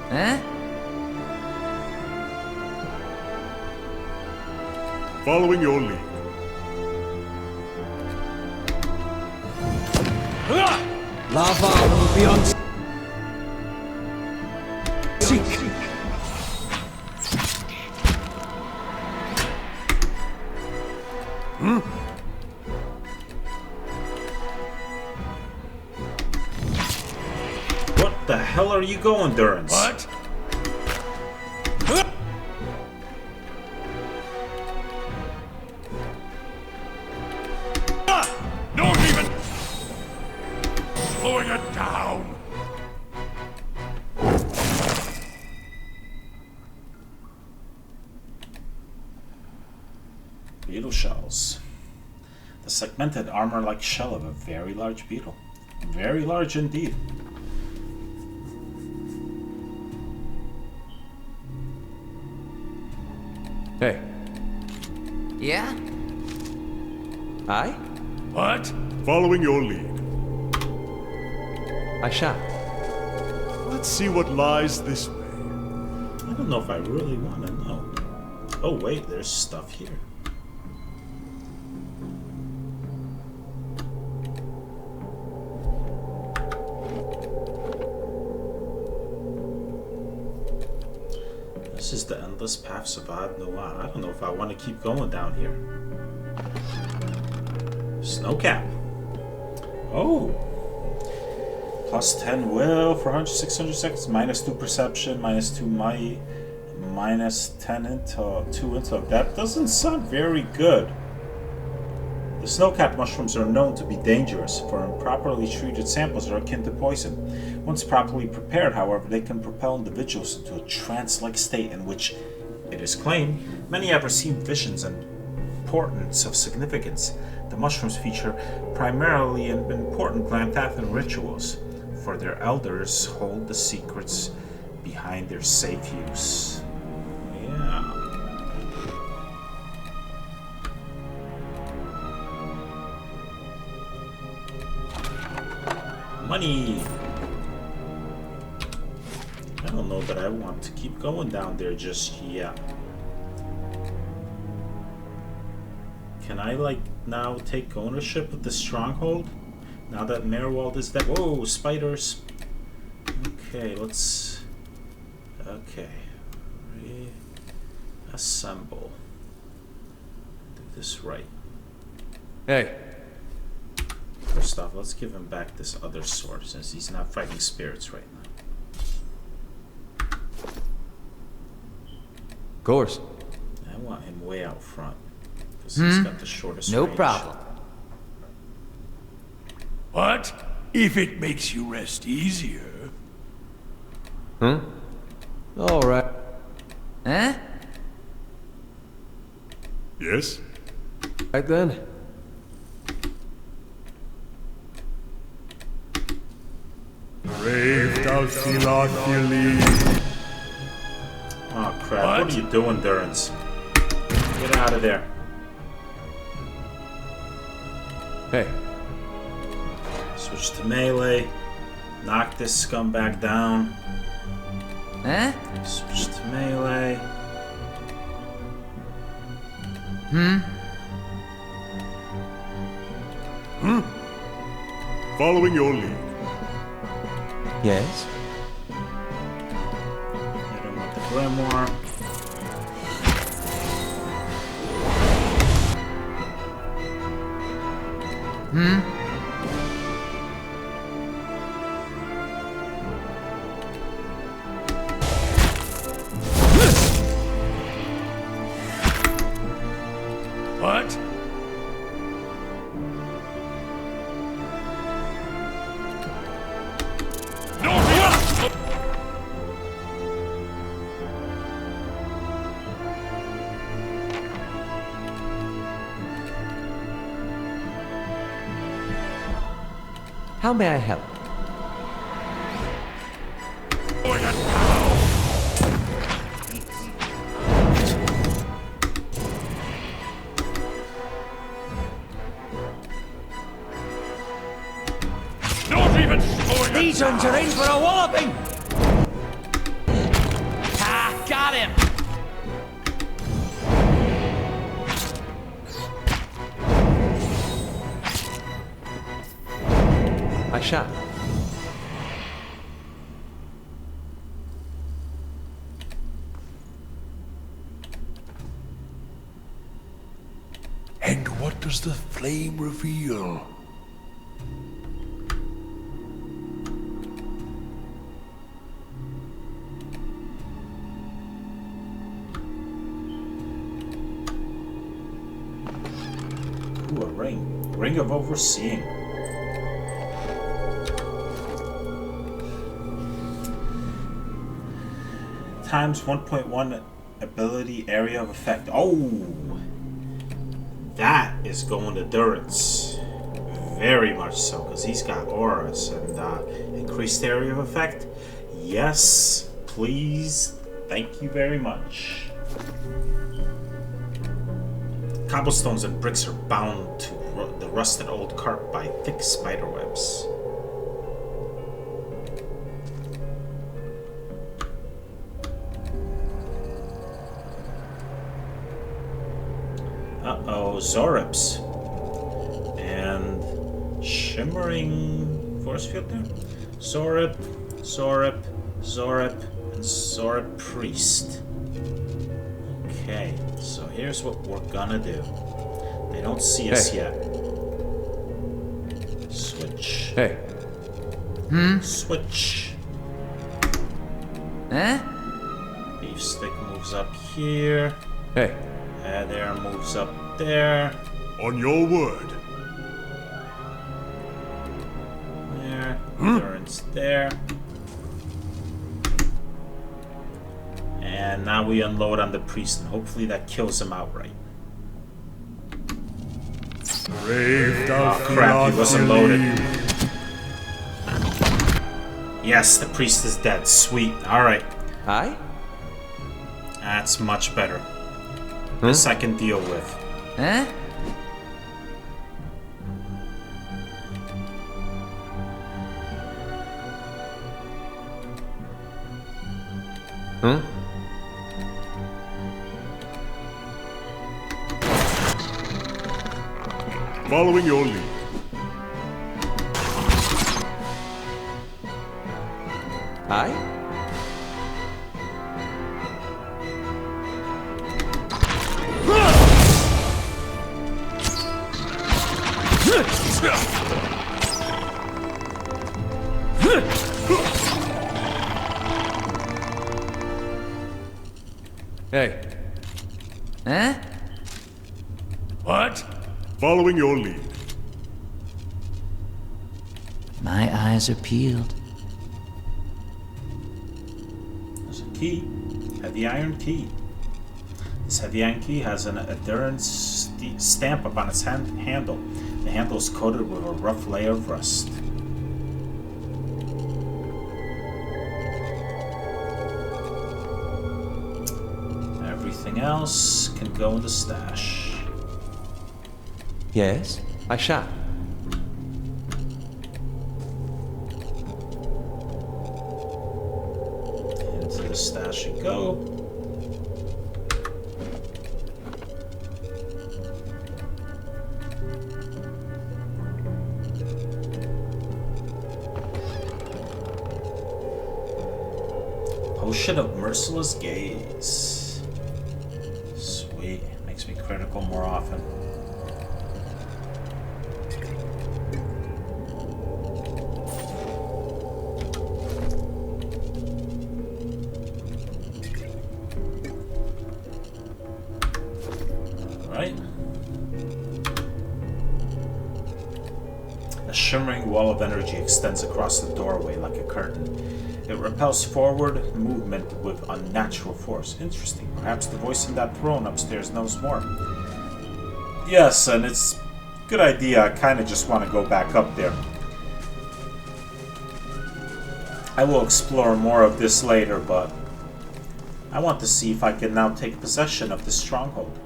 Huh? Following your lead. Lava will be on seek. What the hell are you going, Durance? What? Don't even... Slowing it down. Beetle shells. The segmented armor-like shell of a very large beetle. Very large indeed. Hey. Yeah? I? What? Following your lead. I shall. Let's see what lies this way. I don't know if I really want to know. Oh wait, there's stuff here. This is the endless paths of Ad Noah. I don't know if I want to keep going down here. Snowcap. Oh. Plus 10 will for 600 seconds. Minus 2 perception. Minus 2 might. Minus 10 intel. 2 intel. That doesn't sound very good. The snowcap mushrooms are known to be dangerous, for improperly treated samples are akin to poison. Once properly prepared, however, they can propel individuals into a trance-like state in which, it is claimed, many have received visions and portents of significance. The mushrooms feature primarily in important Glanthathan rituals, for their elders hold the secrets behind their safe use. Yeah. Money! I don't know that I want to keep going down there just yet. Can I, like, now take ownership of the stronghold? Now that Merwald is dead. Whoa, spiders! Okay, let's... Okay. Reassemble. Do this right. Hey. First off, let's give him back this other sword, since he's not fighting spirits right now. Of course. I want him way out front, because he's got the shortest No range. problem. What? If it makes you rest easier. Huh? All right. Huh? Yes? Right then. Brave Dalsilakili. Oh crap, what are you doing, Durance? Get out of there. Hey. Switch to melee. Knock this scumbag down. Huh? Switch to melee. Following your lead. Yes? Hit him with the Grimoire. What? How may I help? Not even These ones are in for a walloping! Ah, got him! I shall. And what does the flame reveal? Ooh, a ring. Ring of Overseeing. Times 1.1 ability area of effect. Oh! That is going to Durance. Very much so, because he's got auras and increased area of effect. Yes, please. Thank you very much. Cobblestones and bricks are bound to the rusted old cart by thick spider webs. Uh-oh, Zorips. And shimmering force field there? Zorip, Zorip, Zorip, and Zorip Priest. Okay, so here's what we're gonna do. They don't see us yet. Switch. Hey. Switch. Huh? Beef stick moves up here. Hey. There moves up there. On your word. There. Endurance there. And now we unload on the priest, and hopefully that kills him outright. Brave thou Oh crap, he wasn't loaded. Yes, the priest is dead. Sweet. Alright. Aye? That's much better. This I can deal with. Huh? Huh? Following your lead. Aye? Hey. Huh? What? Following your lead. My eyes are peeled. There's a key. Heavy iron key. This heavy iron key has an endurance stamp upon its handle. The handle is coated with a rough layer of rust. Everything else can go in the stash. Yes? I shall. stash it go. Potion of Merciless Gaze. Sweet. Makes me critical more often. A shimmering wall of energy extends across the doorway like a curtain. It repels forward movement with unnatural force. Interesting. Perhaps the voice in that throne upstairs knows more. Yes, and it's a good idea. I kind of just want to go back up there. I will explore more of this later, but I want to see if I can now take possession of this stronghold.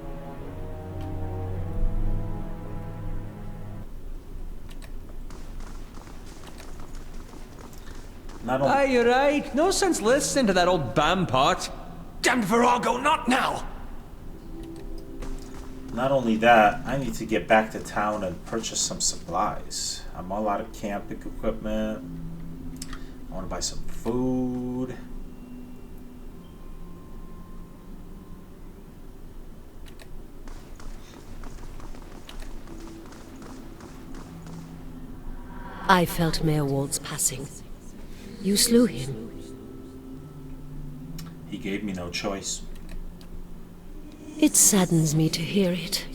Aye, you're right. No sense listening to that old bam pot. Damned Virago, not now! Not only that, I need to get back to town and purchase some supplies. I'm all out of camping equipment. I want to buy some food. I felt Mayor Wald's passing. You slew him. He gave me no choice. It saddens me to hear it.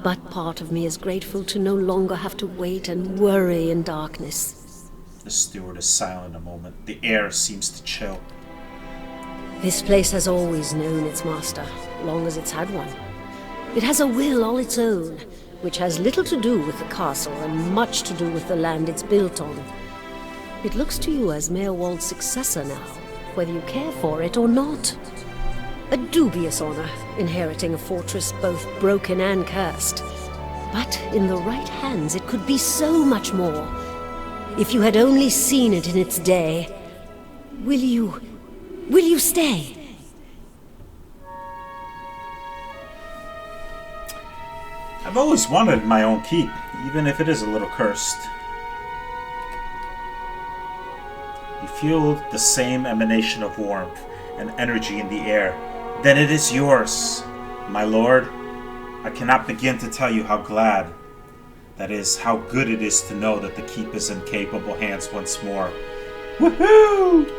But part of me is grateful to no longer have to wait and worry in darkness. The steward is silent a moment. The air seems to chill. This place has always known its master, long as it's had one. It has a will all its own, which has little to do with the castle and much to do with the land it's built on. It looks to you as Mayor Wald's successor now, whether you care for it or not. A dubious honor, inheriting a fortress both broken and cursed. But in the right hands, it could be so much more. If you had only seen it in its day. Will you stay? I've always wanted my own keep, even if it is a little cursed. You feel the same emanation of warmth and energy in the air. Then it is yours, my lord. I cannot begin to tell you how glad, that is, how good it is to know that the keep is in capable hands once more. Woohoo!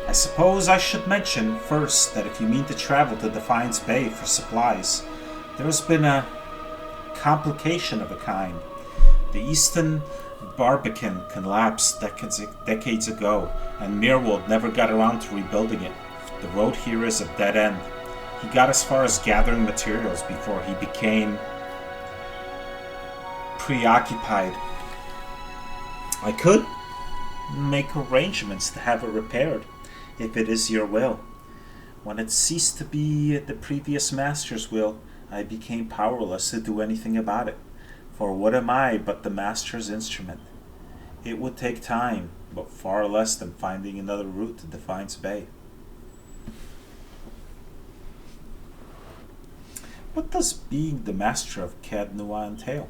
I suppose I should mention first that if you mean to travel to Defiance Bay for supplies, there has been a complication of a kind. The Eastern Barbican collapsed decades ago, and Mirwald never got around to rebuilding it. The road here is a dead end. He got as far as gathering materials before he became preoccupied. I could make arrangements to have it repaired, if it is your will. When it ceased to be the previous master's will, I became powerless to do anything about it. For what am I but the master's instrument? It would take time, but far less than finding another route to Defiance Bay. What does being the master of Cadnua entail?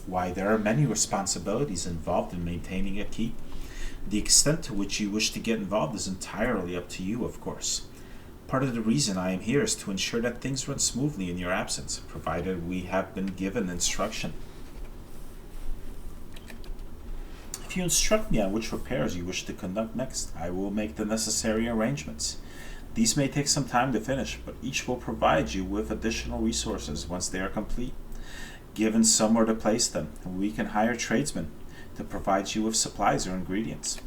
Why, there are many responsibilities involved in maintaining a keep. The extent to which you wish to get involved is entirely up to you, of course. Part of the reason I am here is to ensure that things run smoothly in your absence, provided we have been given instruction. If you instruct me on which repairs you wish to conduct next, I will make the necessary arrangements. These may take some time to finish, but each will provide you with additional resources once they are complete. Given somewhere to place them, we can hire tradesmen to provide you with supplies or ingredients.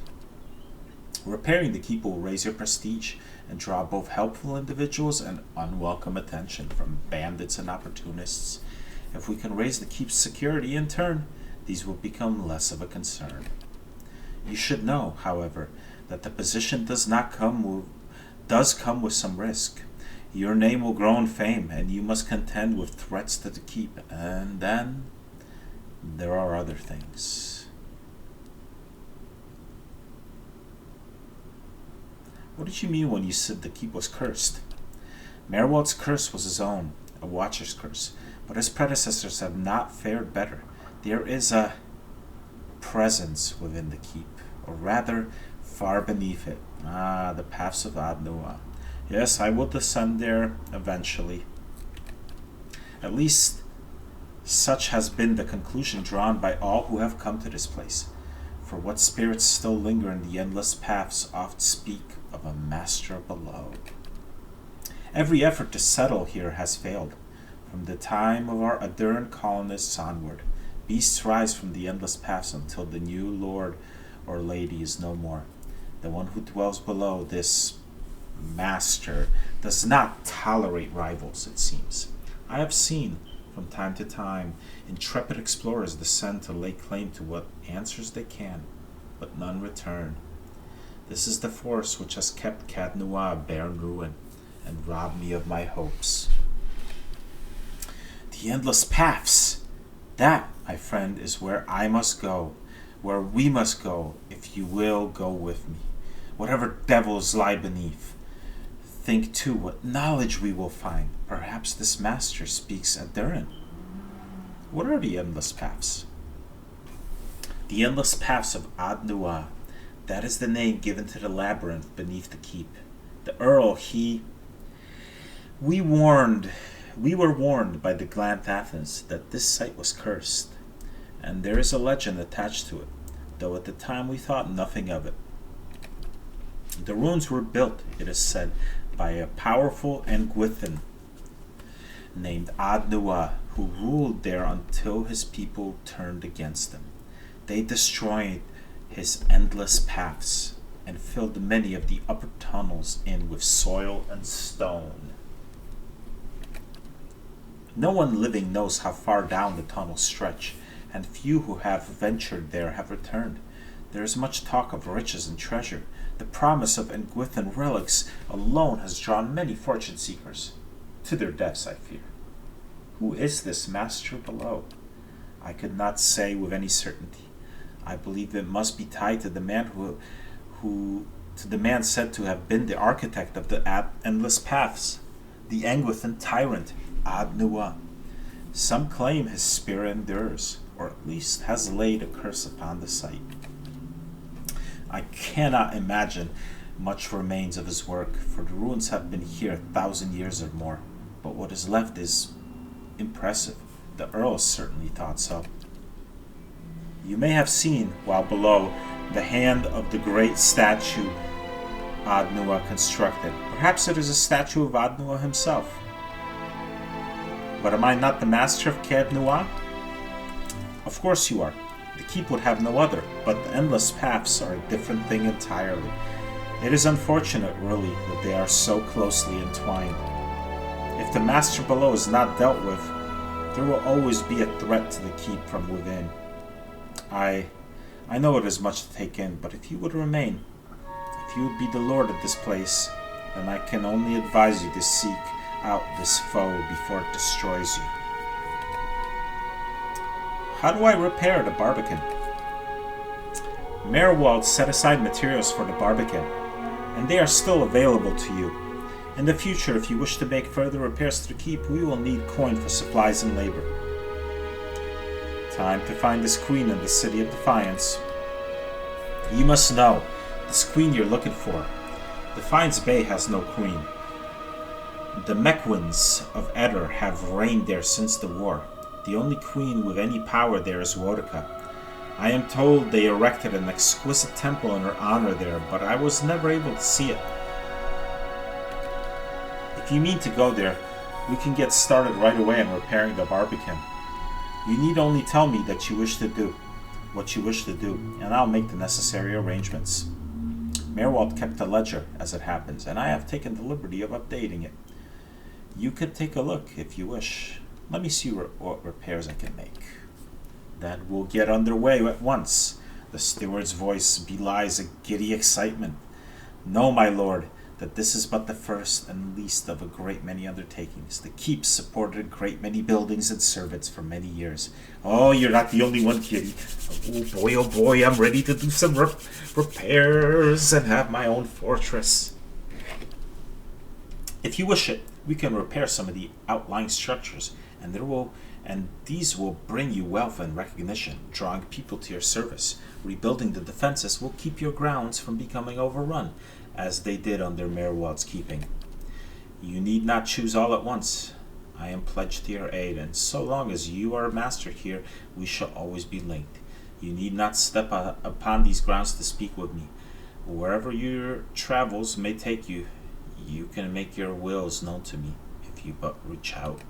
Repairing the keep will raise your prestige and draw both helpful individuals and unwelcome attention from bandits and opportunists. If we can raise the keep's security in turn, these will become less of a concern. You should know, however, that the position does come with some risk. Your name will grow in fame, and you must contend with threats to the keep, and then there are other things. What did you mean when you said the keep was cursed? Merwald's curse was his own, a watcher's curse, but his predecessors have not fared better. There is a presence within the keep, or rather, far beneath it. Ah, the paths of Adnua. Yes, I will descend there eventually. At least, such has been the conclusion drawn by all who have come to this place. For what spirits still linger in the endless paths oft speak of a master below. Every effort to settle here has failed. From the time of our Aduran colonists onward, beasts rise from the endless paths until the new lord or lady is no more. The one who dwells below, this master, does not tolerate rivals, it seems. I have seen, from time to time, intrepid explorers descend to lay claim to what answers they can, but none return. This is the force which has kept Cadnua barren ruin, and robbed me of my hopes. The endless paths! That, my friend, is where I must go, where we must go, if you will go with me. Whatever devils lie beneath. Think, too, what knowledge we will find. Perhaps this master speaks Aduran. What are the endless paths? The endless paths of Adnua. That is the name given to the labyrinth beneath the keep. The Earl, We were warned by the Glanthathans that this site was cursed, and there is a legend attached to it, though at the time we thought nothing of it. The ruins were built, it is said, by a powerful Engwithan named Adnua, who ruled there until his people turned against him. They destroyed his endless paths and filled many of the upper tunnels in with soil and stone. No one living knows how far down the tunnels stretch, and few who have ventured there have returned. There is much talk of riches and treasure. The promise of Engwithan relics alone has drawn many fortune seekers. To their deaths, I fear. Who is this master below? I could not say with any certainty. I believe it must be tied to the man to the man said to have been the architect of the endless paths, the Engwithan tyrant, Adnua. Some claim his spirit endures, or at least has laid a curse upon the site. I cannot imagine much remains of his work, for the ruins have been here 1,000 years or more, but what is left is impressive. The Earl certainly thought so. You may have seen, while below, the hand of the great statue Adnua constructed. Perhaps it is a statue of Adnua himself. But am I not the master of Cadnua? Of course you are. The keep would have no other, but the endless paths are a different thing entirely. It is unfortunate, really, that they are so closely entwined. If the master below is not dealt with, there will always be a threat to the keep from within. I know it is much to take in, but if you would remain, if you would be the lord of this place, then I can only advise you to seek out this foe before it destroys you. How do I repair the barbican? Merwald set aside materials for the barbican, and they are still available to you. In the future, if you wish to make further repairs to the keep, we will need coin for supplies and labor. Time to find this queen in the City of Defiance. You must know, this queen you're looking for. Defiance Bay has no queen. The Mekwins of Eder have reigned there since the war. The only queen with any power there is Wodika. I am told they erected an exquisite temple in her honor there, but I was never able to see it. If you mean to go there, we can get started right away on repairing the barbican. You need only tell me that you wish to do what you wish to do, and I'll make the necessary arrangements. Merwald kept a ledger, as it happens, and I have taken the liberty of updating it. You could take a look if you wish. Let me see what repairs I can make. Then we'll get underway at once. The steward's voice belies a giddy excitement. Know, my lord, that this is but the first and least of a great many undertakings. The keep supported a great many buildings and servants for many years. Oh, you're not the only one, Kitty. Oh boy, I'm ready to do some repairs and have my own fortress. If you wish it, we can repair some of the outlying structures, and these will bring you wealth and recognition, drawing people to your service. Rebuilding the defenses will keep your grounds from becoming overrun, as they did under Merwald's keeping. You need not choose all at once. I am pledged to your aid, and so long as you are master here, we shall always be linked. You need not step upon these grounds to speak with me. Wherever your travels may take you, you can make your wills known to me, if you but reach out.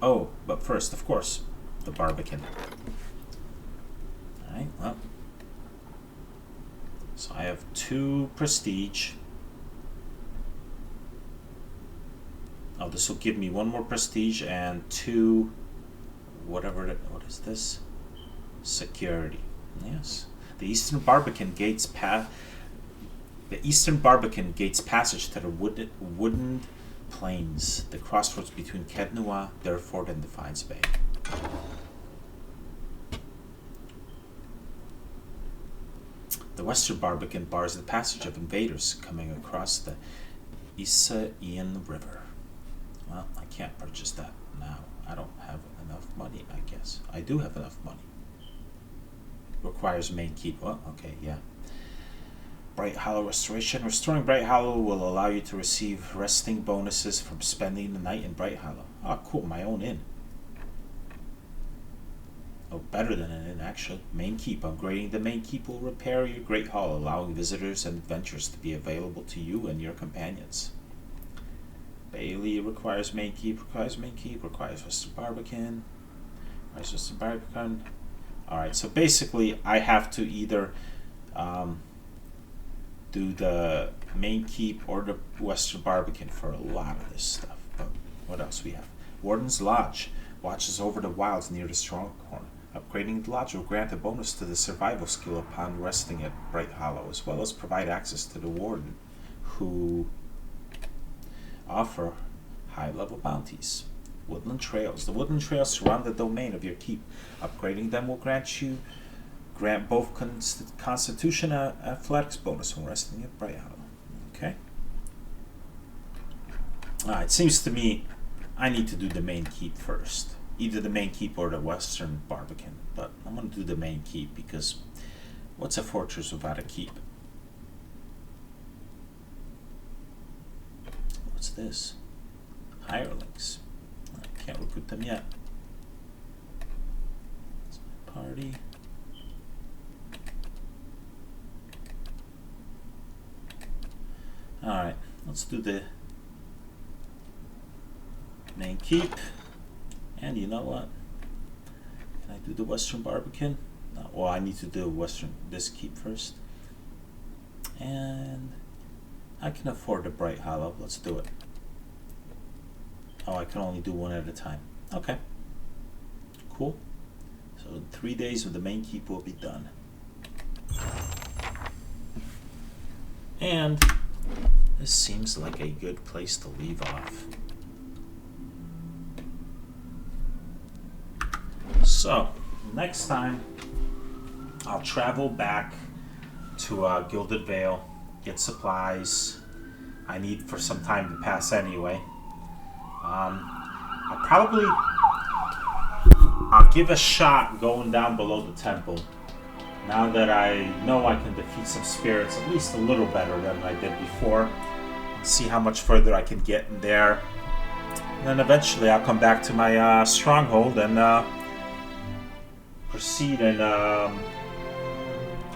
Oh, but first, of course, the Barbican. Alright, well. So I have 2 prestige. Oh, this will give me 1 more prestige and 2, what is this? Security. Yes. The Eastern Barbican gates passage to the wooden plains, the crossroads between Kednua, Durford, and Defiance Bay. The Western Barbican bars the passage of invaders coming across the Isaean River. Well, I can't purchase that now. I don't have enough money, I guess. I do have enough money. Requires main keep. Well, okay, yeah. Bright Hollow Restoration. Restoring Bright Hollow will allow you to receive resting bonuses from spending the night in Bright Hollow. Oh, cool, my own inn. Oh, better than an inn, actually. Main keep. Upgrading the main keep will repair your Great Hall, allowing visitors and adventurers to be available to you and your companions. Bailey requires main keep, requires Western Barbican, requires Western Barbican. Alright, so basically I have to either do the main keep or the Western Barbican for a lot of this stuff. But what else we have? Warden's Lodge watches over the wilds near the Stronghold. Upgrading the lodge will grant a bonus to the survival skill upon resting at Bright Hollow, as well as provide access to the warden, who offer high-level bounties. Woodland Trails. The woodland trails surround the domain of your keep. Upgrading them will grant both Constitution and Athletics bonus when resting at Bright Hollow. Okay. It seems to me I need to do the main keep first. Either the main keep or the Western Barbican. But I'm going to do the main keep because what's a fortress without a keep? What's this? Hirelings. I can't recruit them yet. Party. Alright, let's do the main keep. And you know what? Can I do the Western Barbican? No, well, I need to do this keep first. And I can afford the Bright Hollow. Let's do it. Oh, I can only do one at a time. Okay. Cool. So in 3 days of the main keep will be done. And this seems like a good place to leave off. So, next time I'll travel back to Gilded Vale, get supplies I need for some time to pass anyway. I'll give a shot going down below the temple. Now that I know I can defeat some spirits at least a little better than I did before. See how much further I can get in there. And then eventually I'll come back to my stronghold and proceed in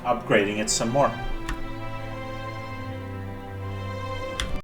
upgrading it some more.